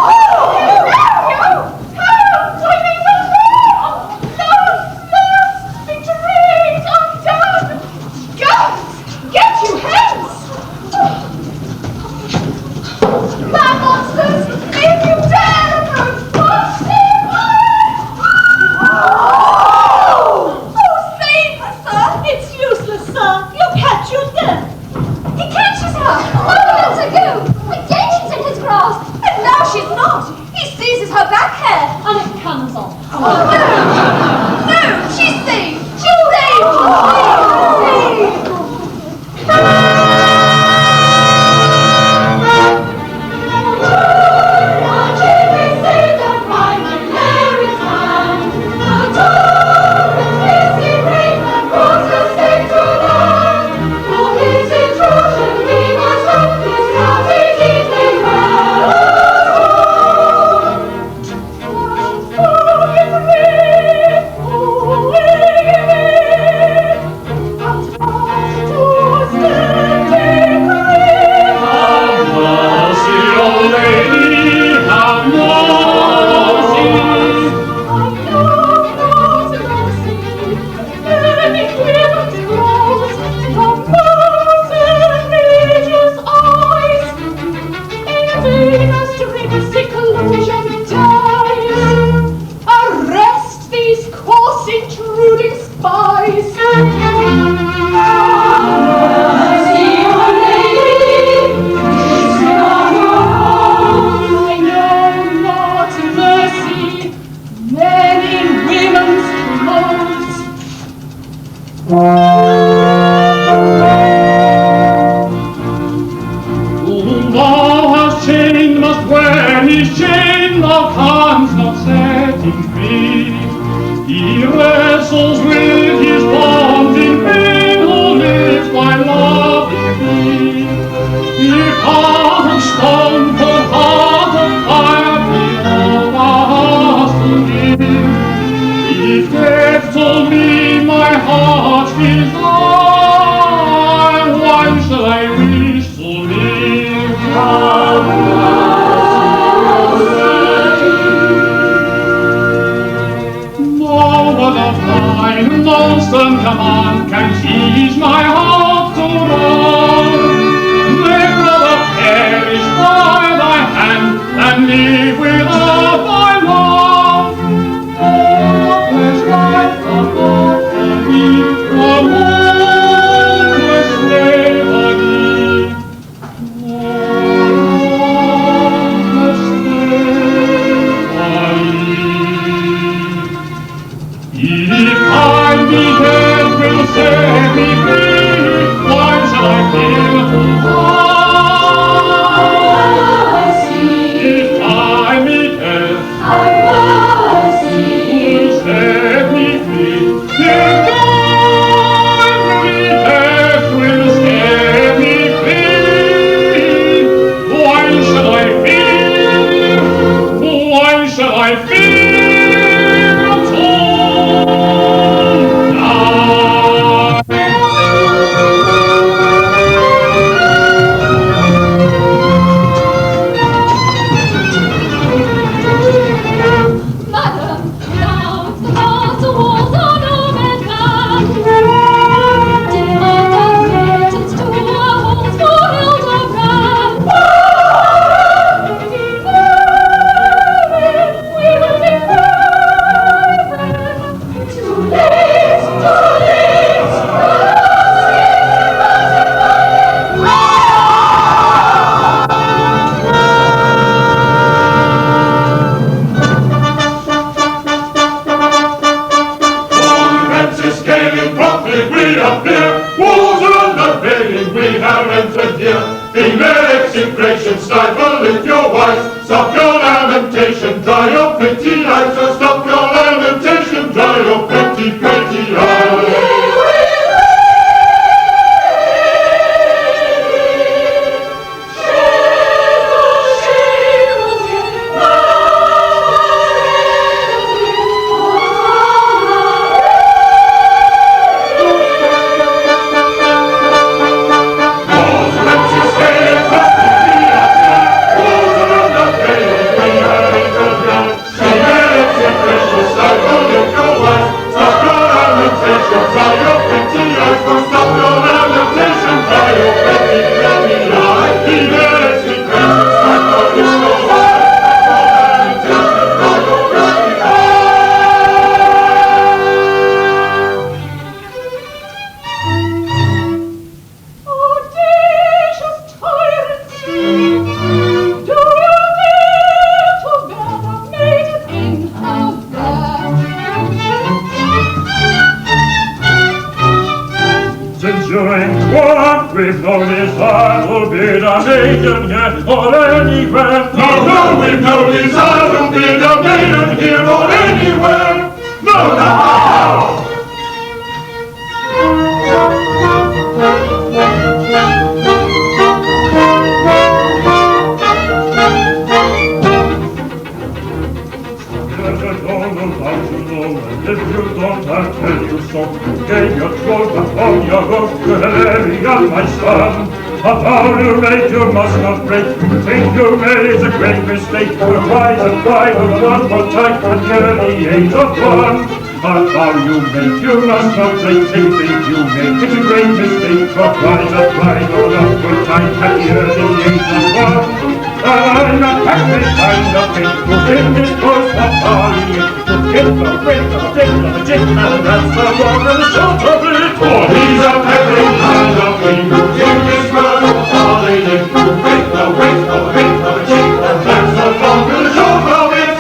we've no desire to be a maiden here or anywhere. No, we've no desire to be a maiden here or anywhere. No. If you don't, I'll tell you so. You gave your troth upon your oath to Hilary and my son. A vow you made you must not break. The thing you made is a great mistake. The rise and pride of one more time and near the age of one. A vow you made you must not break. The thing you made is a great mistake. The rise and pride of one more time and near the age of one. I'm a happy kind of thing who's in this course of folly. Get the break of the dick of the jig, and that's the long and the short of it. For he's a peppering kind of thing who's in this course of folly. Get the break of the jig, and that's the long and the short of it.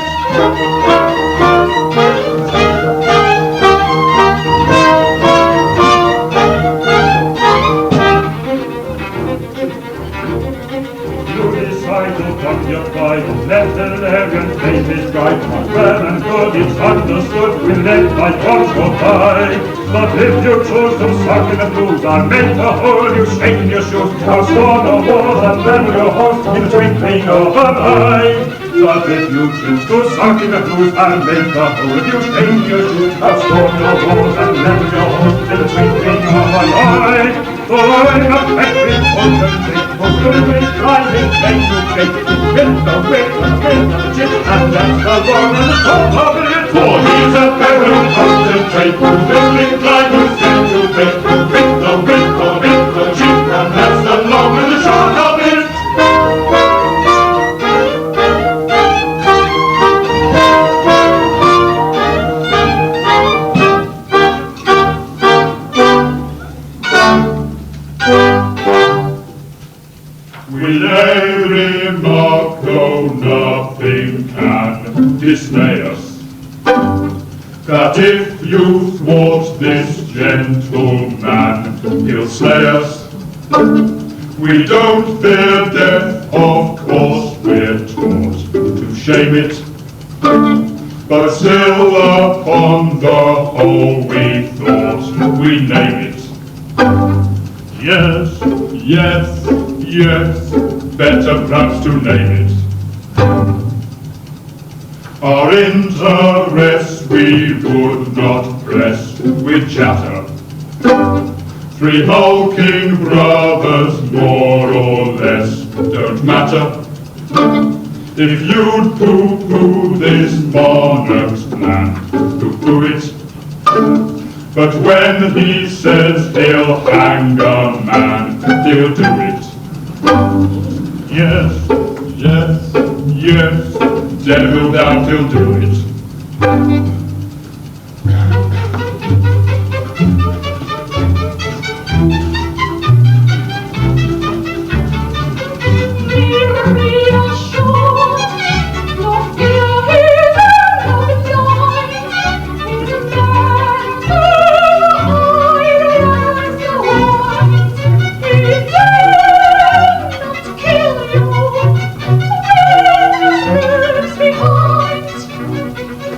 Let the Larian face his guide. Well and good, it's understood, we'll let my cause go by. But if you choose to suck in the blues, I'll make a hole, you shake in your shoes. I'll storm the walls and level your horse in the twinkling of an eye. But if you choose to suck in the blues, I'll make a hole, you shake in your shoes. I'll storm your walls and level your horse in the twinkling of an eye. For I'm a peppering potentate, who's always driving train to train. Get the weight of the chip, and that's the long and the short of it. For he's a peppering potentate, who's always driving train to train. Get the weight of the chip, and that's the long and the short of it. With every mark, though nothing can dismay us, that if you thwart this gentleman, he'll slay us. We don't fear death, of course we're taught to shame it, but still upon the whole we thought we'd name it. Yes, yes, yes, better perhaps to name it. Our interest we would not press with chatter. Three hulking brothers, more or less, don't matter. If you'd pooh-pooh this monarch's plan, pooh-pooh it. But when he says he'll hang a man, he'll do it. Yes, yes, yes, devil doubt he'll do it.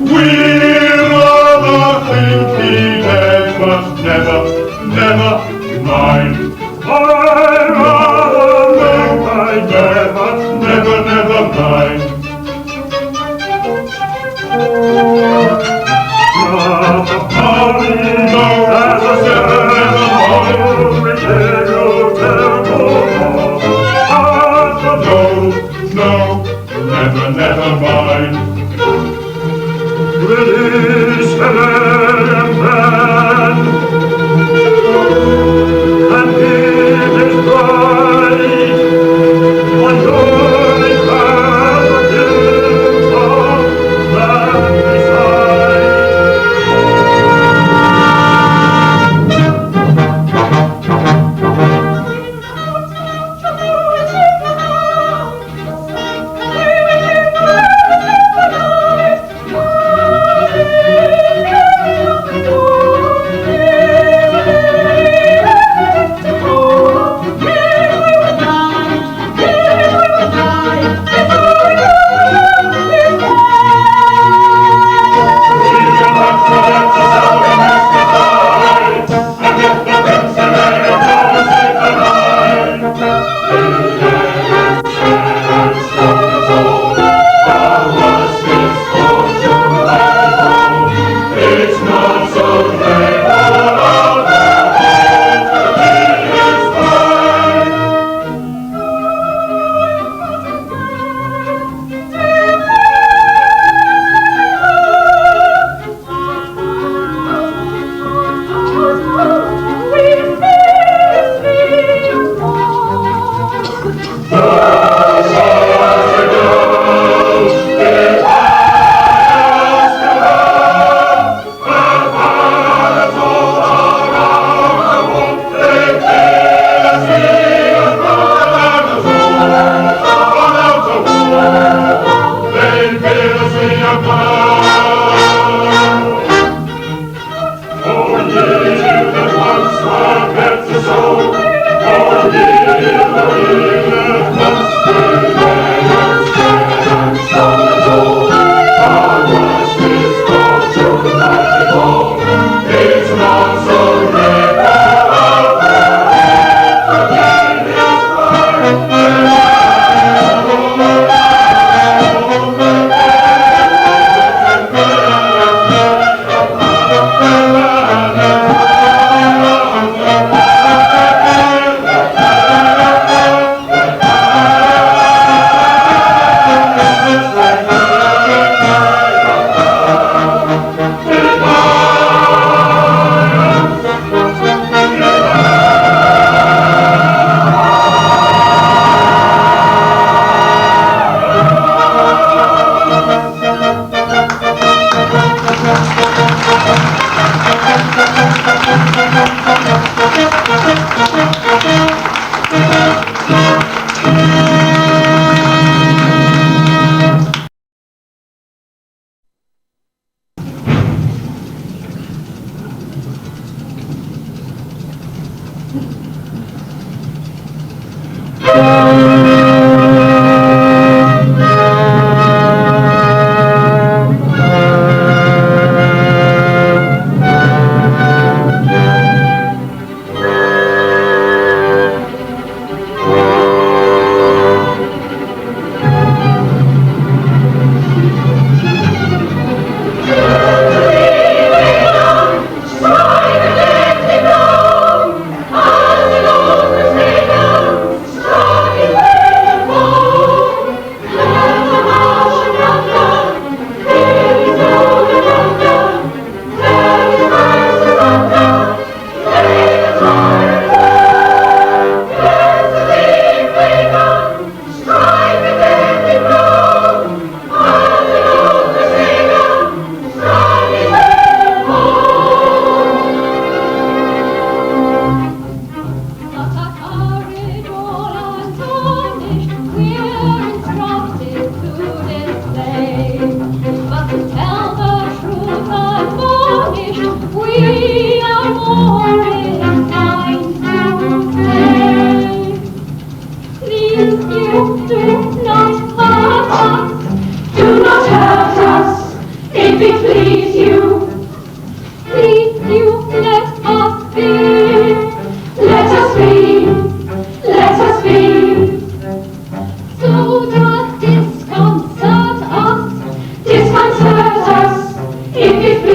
We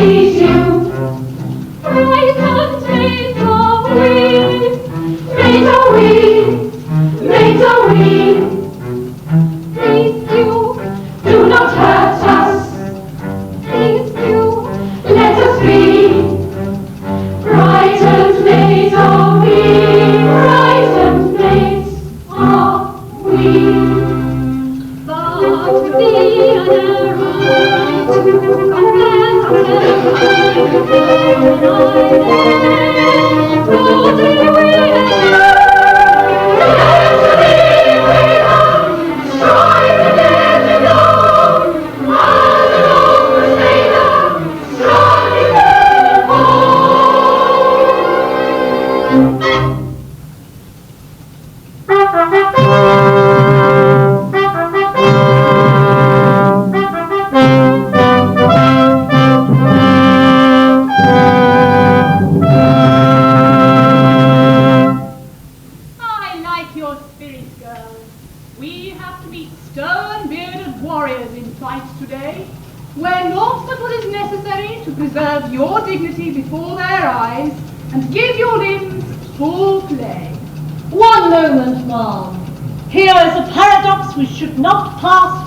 please you. Right and maids are we, maids are we, maids are we. Please you, do not hurt us. Please you, let us be. Right and maids are we, right and maids are we. But be an error to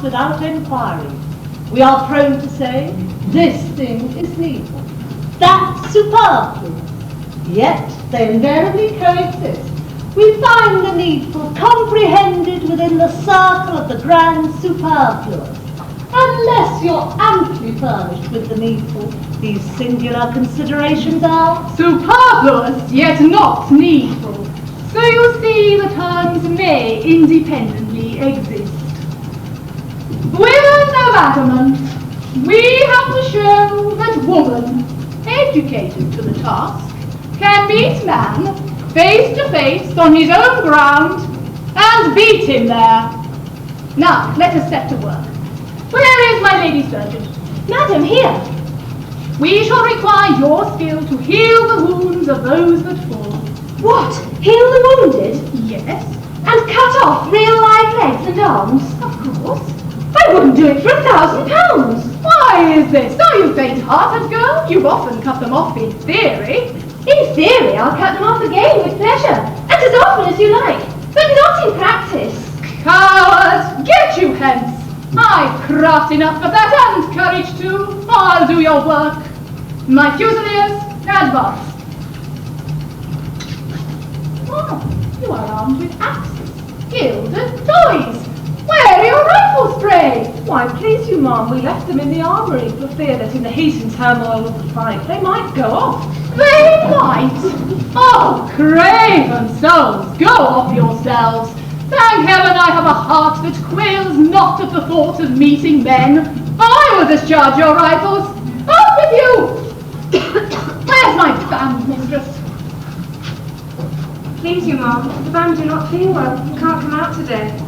without inquiry. We are prone to say, this thing is needful, that's superfluous. Yet they invariably coexist. We find the needful comprehended within the circle of the grand superfluous. Unless you're amply furnished with the needful, these singular considerations are superfluous, yet not needful. So you see the terms may independently exist. Women of adamant, we have to show that woman, educated to the task, can meet man face to face on his own ground and beat him there. Now, let us set to work. Where is my lady surgeon? Madam, here. We shall require your skill to heal the wounds of those that fall. What? Heal the wounded? Yes. And cut off real live legs and arms? Of course. I wouldn't do it for £1,000. Why is this? Are you faint-hearted, girl? You've often cut them off in theory. In theory, I'll cut them off again with pleasure, and as often as you like, but not in practice. Coward! Get you hence! I've craft enough for that, and courage too. I'll do your work. My Fusiliers, advance. Oh, you are armed with axes, gilded toys. Where are your rifles, pray? Why, please you, ma'am, we left them in the armoury for fear that in the heat and turmoil of the fight they might go off. They might? Oh, craven souls, go off yourselves. Thank heaven I have a heart that quails not at the thought of meeting men. I will discharge your rifles. Up with you! Where's my band, mistress? Please you, ma'am, the band do not feel well. Can't come out today.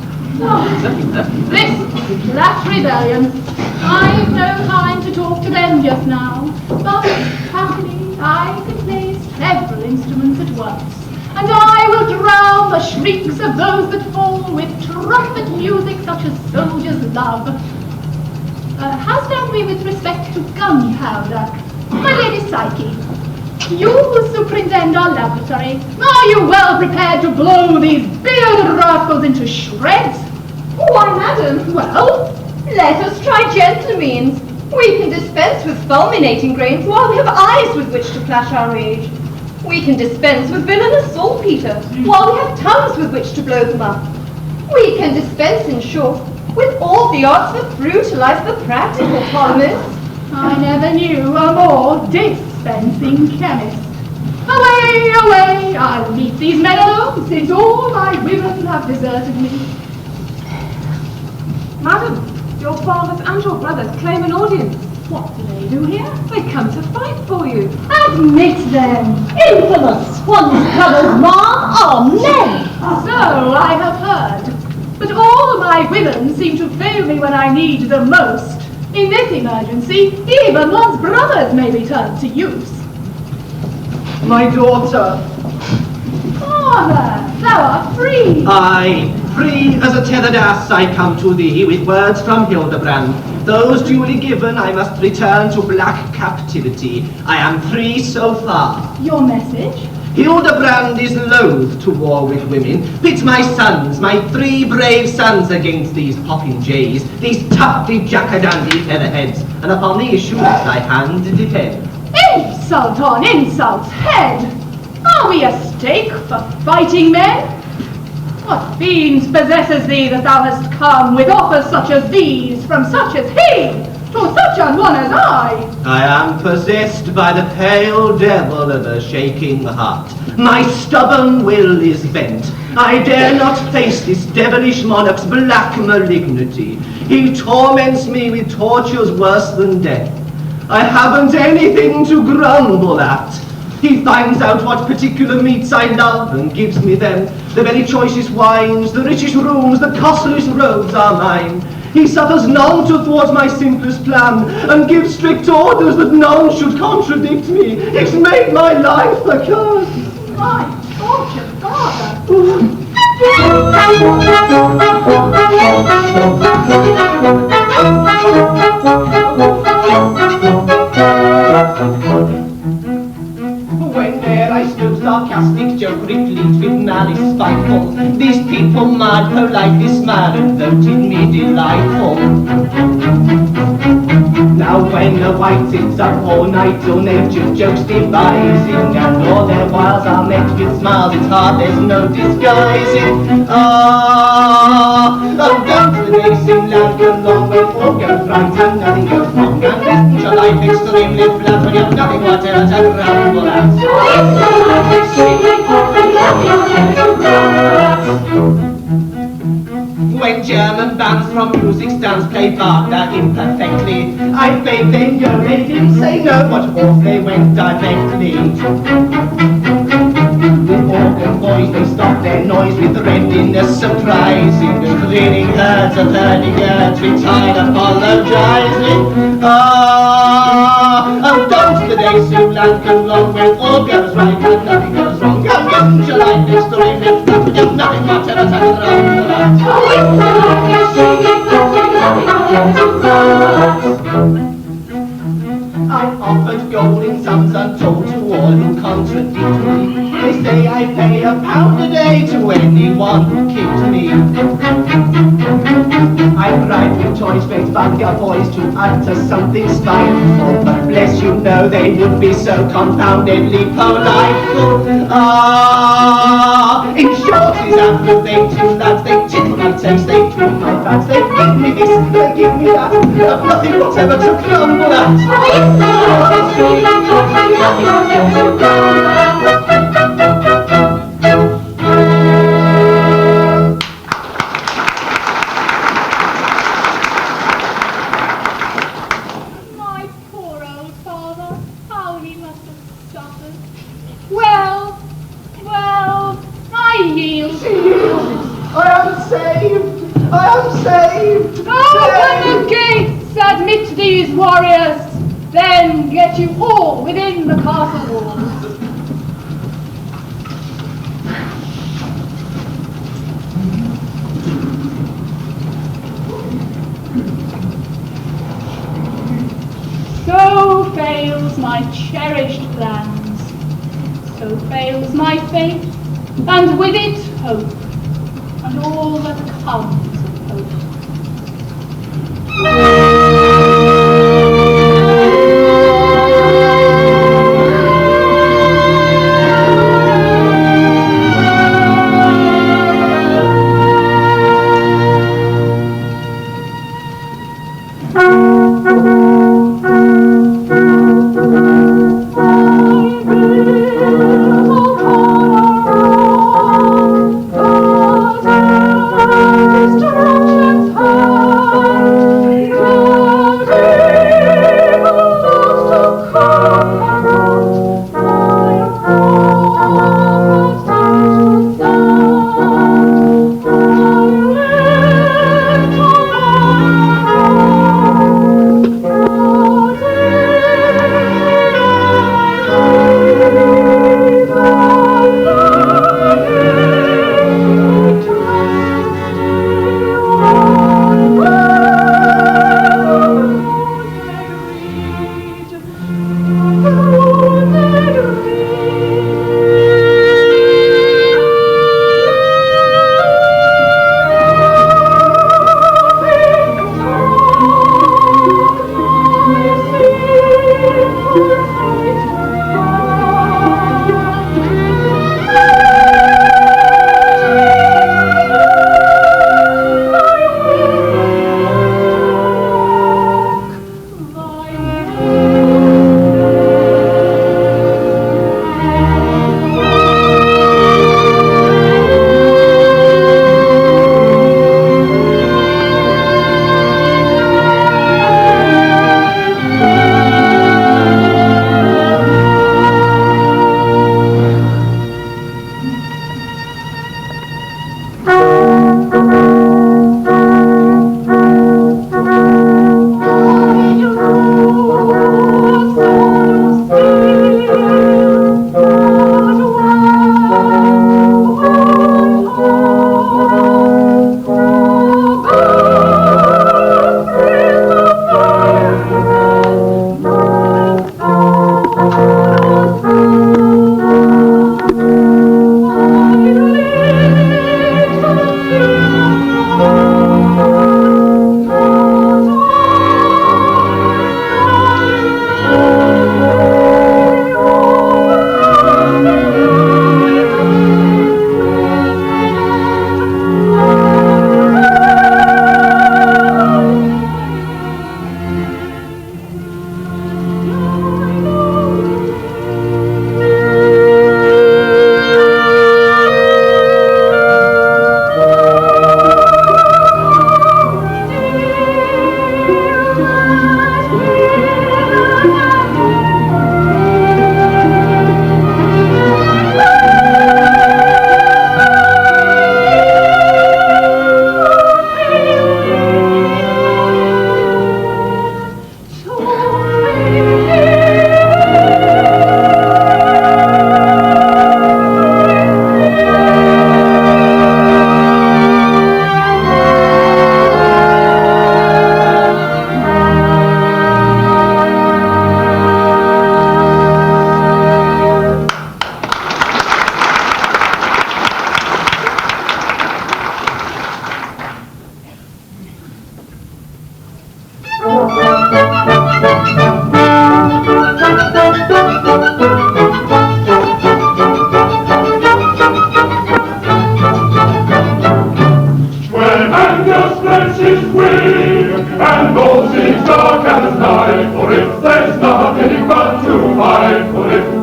This last rebellion. I've no time to talk to them just now, but happily I can play several instruments at once, and I will drown the shrieks of those that fall with trumpet music such as soldiers love. How stand we with respect to gunpowder? My Lady Psyche, you who superintend our laboratory, are you well prepared to blow these bearded rascals into shreds? Why, madam, well, let us try gentle means. We can dispense with fulminating grains while we have eyes with which to flash our rage. We can dispense with villainous saltpeter while we have tongues with which to blow them up. We can dispense, in short, with all the arts that brutalize the practical polymers. I never knew a more dispensing chemist. Away, away, I'll leave these men alone, since all my women have deserted me. Madam, your fathers and your brothers claim an audience. What do they do here? They come to fight for you. Admit them! Infamous! One's brothers, ma'am, are men! So I have heard. But all my women seem to fail me when I need them most. In this emergency, even one's brothers may be turned to use. My daughter. Father, thou art free. Aye, free as a tethered ass I come to thee with words from Hildebrand. Those duly given, I must return to black captivity. I am free so far. Your message? Hildebrand is loath to war with women. Pits my sons, my 3 brave sons, against these popping jays, these tufty jackadandy featherheads, and upon the issue let thy hand depend. Insult on insult's head! Are we a stake for fighting men? What fiend possesses thee that thou hast come with offers such as these from such as he to such an one as I? I am possessed by the pale devil of a shaking heart. My stubborn will is bent. I dare not face this devilish monarch's black malignity. He torments me with tortures worse than death. I haven't anything to grumble at. He finds out what particular meats I love and gives me them. The very choicest wines, the richest rooms, the costliest robes are mine. He suffers none to thwart my simplest plan, and gives strict orders that none should contradict me. He's made my life a curse. My tortured father! When there I stood, sarcastic joke replete with malice spiteful, these people mad politely smiled and voted me delightful. Now when the white sits up all night, all nature's jokes devising, and all their wiles are met with smiles, it's hard, there's no disguising. Oh, don't the days seem like a long way, all goes right and nothing goes wrong, and isn't your life extremely flat when you've nothing whatever to grumble at? When German bands from music stands play Wagner imperfectly, I beg them your ladies say no, but off they went directly. With organ boys they stop their noise with readiness surprising, and grinning herds of hurdy-gurds retired apologizing. Oh, don't the days seem like a long when all goes right and nothing goes wrong? Come, isn't your life next to him, if not, you've nothing whatever to grumble at? I've offered golden sums untold to all who contradict me. They say I pay £1 a day to anyone who kicks me. I bribed with toys, great vulgar boys to utter something spiteful, but bless you know they would be so confoundedly politeful. In short, these aggravating lads, they tickle my taste, they twin my fats, they give me this, they give me that, I've nothing whatever to grumble at. My poor old father, how he must have suffered. Well, I yield. I am saved! I am saved! Open the gates, admit these warriors, then get you all within the castle walls. So fails my cherished plans, so fails my faith, and with it hope, and all that comes of hope. Destruction's hand.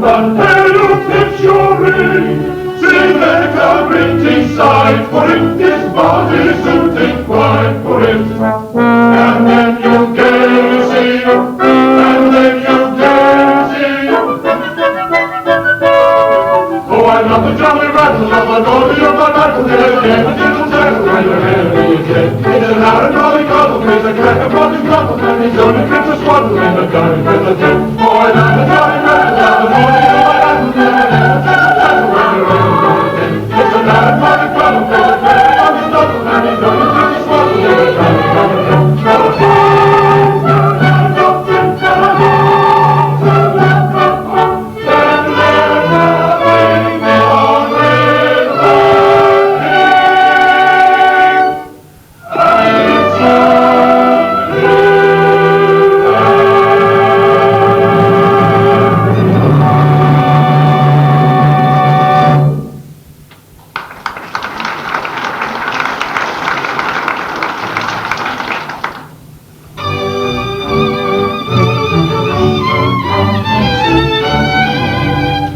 gentleman, hey, you pitch your ring. Sing let the British side, for it is body suiting quite for it. And then you gaze, and then you gaze. Oh, I love the jolly rattle of a golden of a battle, again, a little tackle when you're heavy again. It's an hour and rolling cottle, he's a crack upon his cottle, and he's only fit to swaddle in a gun with a jet. Oh, I love the jolly rattle of a golden of a battle, again, a little tackle when you're heavy again. It's an hour and rolling cottle, he's a crack upon his cottle, and he's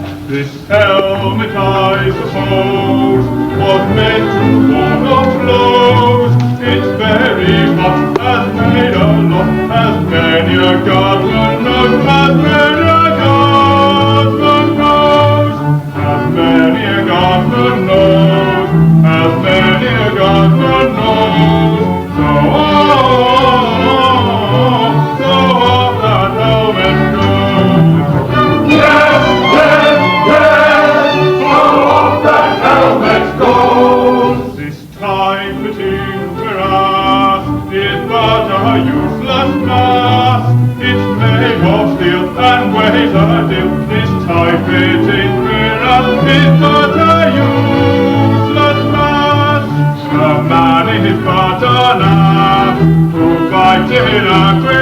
only fit to swaddle in a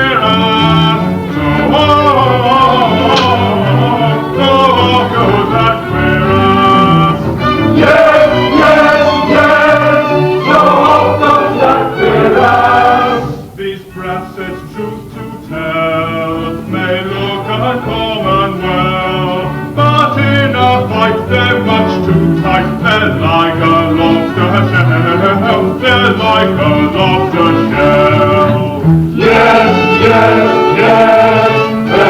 gun with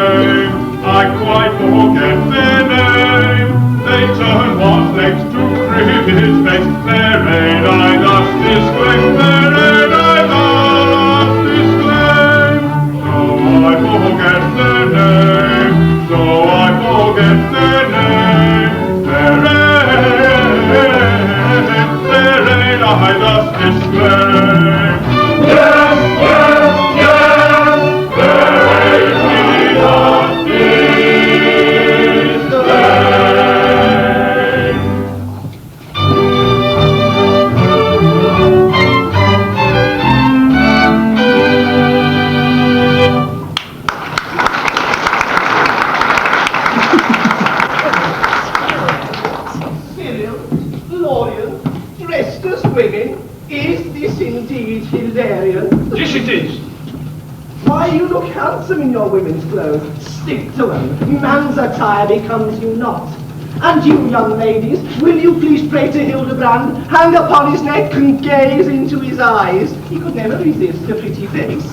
a jet. Becomes you not. And you, young ladies, will you please pray to Hildebrand, hang upon his neck and gaze into his eyes? He could never resist a pretty face.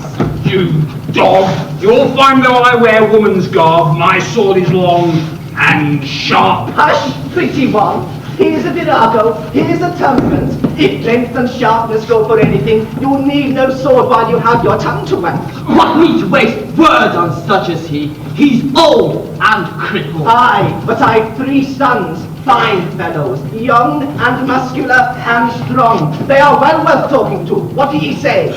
You dog! You'll find though I wear woman's garb, my sword is long and sharp. Hush, pretty one. Here's a virago, here's a temperament. If length and sharpness go for anything, you'll need no sword while you have your tongue to wag. What need to waste words on such as he? He's old and crippled. Aye, but I've 3 sons, fine fellows, young and muscular and strong. They are well worth talking to. What do ye say?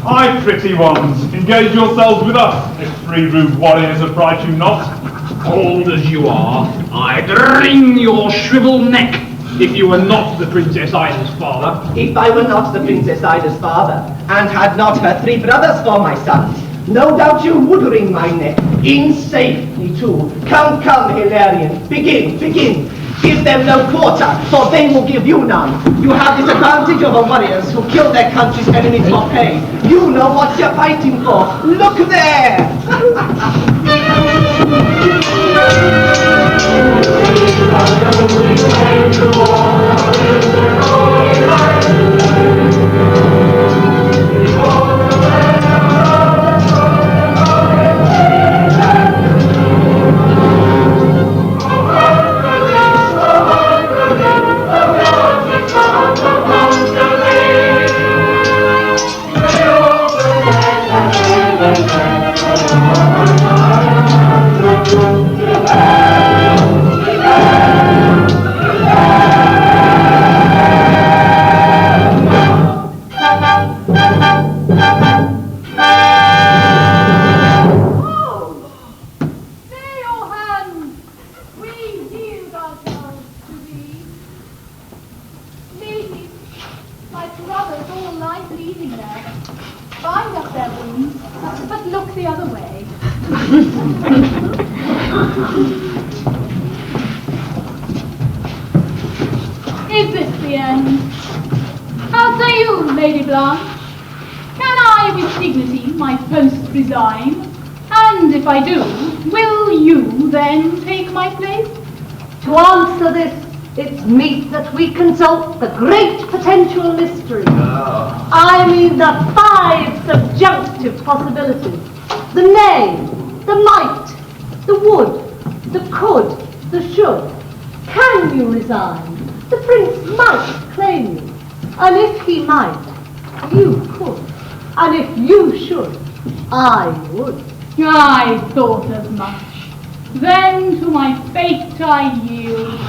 Aye, pretty ones, engage yourselves with us, if 3 rude warriors affright you not. Old as you are, I'd wring your shriveled neck if you were not the Princess Ida's father. If I were not the Princess Ida's father, and had not her 3 brothers for my sons, no doubt you would wring my neck, in safety too. Come, come, Hilarion, begin. Give them no quarter, for they will give you none. You have this advantage over warriors who kill their country's enemies for pay. You know what you're fighting for. Look there! Is this the end? How say you, Lady Blanche? Can I with dignity my post resign? And if I do, will you then take my place? To answer this, it's meet that we consult the great potential mystery. I mean the 5 subjunctive possibilities. The may, the might, the would, the could, the should. Can you resign? The prince might claim you. And if he might, you could. And if you should, I would. I thought as much. Then to my fate I yield.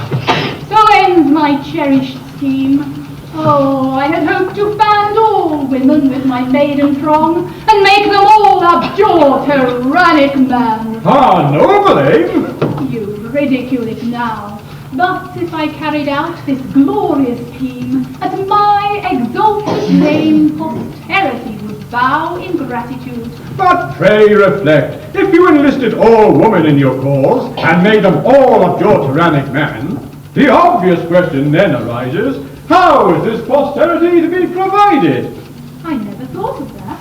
So ends my cherished scheme. Oh, I had hoped to band all women with my maiden throng, and make them all abjure tyrannic man. Ah, noble aim! You ridicule it now. But if I carried out this glorious scheme, at my exalted name posterity would bow in gratitude. But pray reflect, if you enlisted all women in your cause, and made them all of your tyrannic man, the obvious question then arises, how is this posterity to be provided? I never thought of that.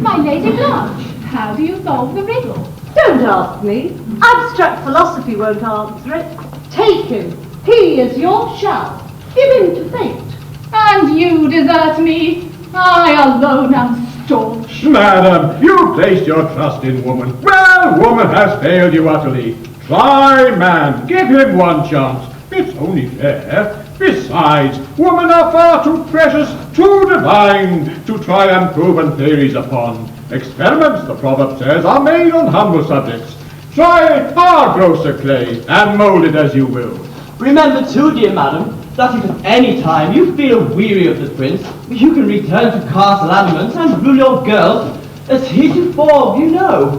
My Lady Blanche, how do you solve the riddle? Don't ask me. Abstract philosophy won't answer it. Take him. He is your shall. Give him to fate. And you desert me. I alone am staunch. Madam, you placed your trust in woman. Well, woman has failed you utterly. Try man. Give him one chance. It's only fair. Besides, women are far too precious, too divine, to try unproven theories upon. Experiments, the proverb says, are made on humble subjects. Try our grosser clay, and mould it as you will. Remember too, dear madam, that if at any time you feel weary of the prince, you can return to Castle Adamant and rule your girls as heretofore, you know.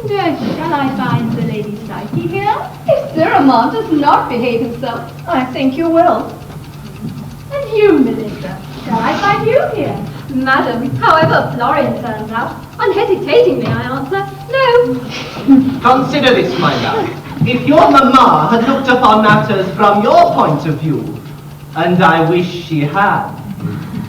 And shall I find the Lady Psyche here? If Sir Armand does not behave himself, I think you will. And you, Melissa, shall I find you here? Madam, however Florian turns out, unhesitatingly I answer, no. Consider this, my love. If your mamma had looked upon matters from your point of view, and I wish she had,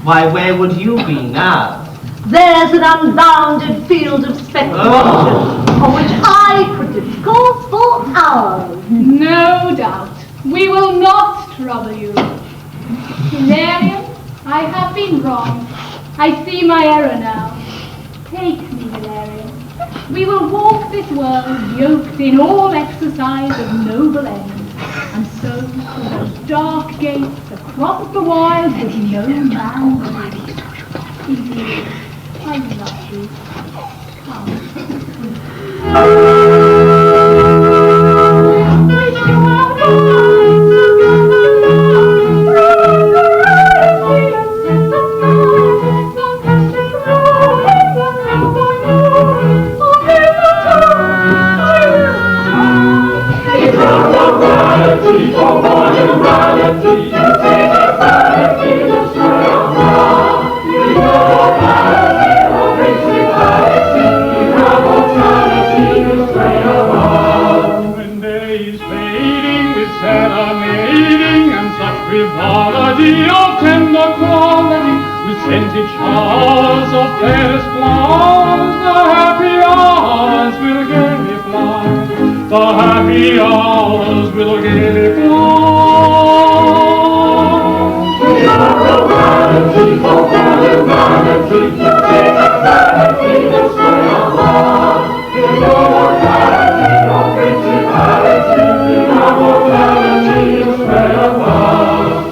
why, where would you be now? There's an unbounded field of speculation on which I could discourse for hours. No doubt. We will not trouble you. Hilarion, I have been wrong. I see my error now. Take me, Hilarion. We will walk this world yoked in all exercise of noble ends, and so through those dark gates across the wild with no man behind. Indeed, I love you. Come. Thank you. the happy hours will gaily pass. We are humanity, for humanity, take humanity to stay apart. In immortality, no principality, in immortality to stay apart.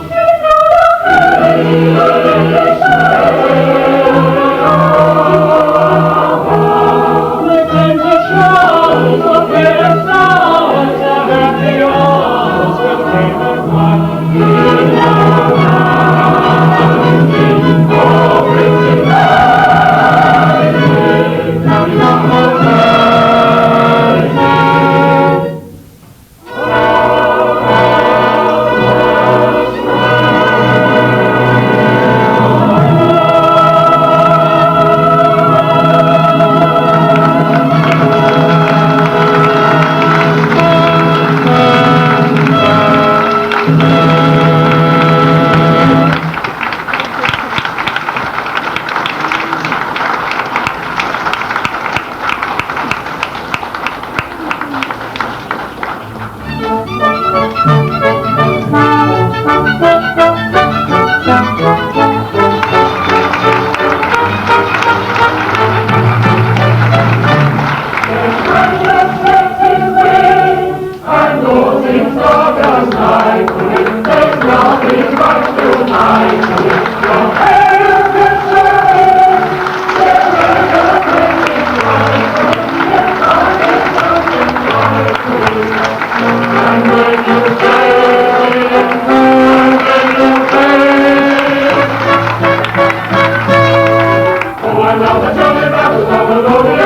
Oh, I love the jolly battle of the Lord.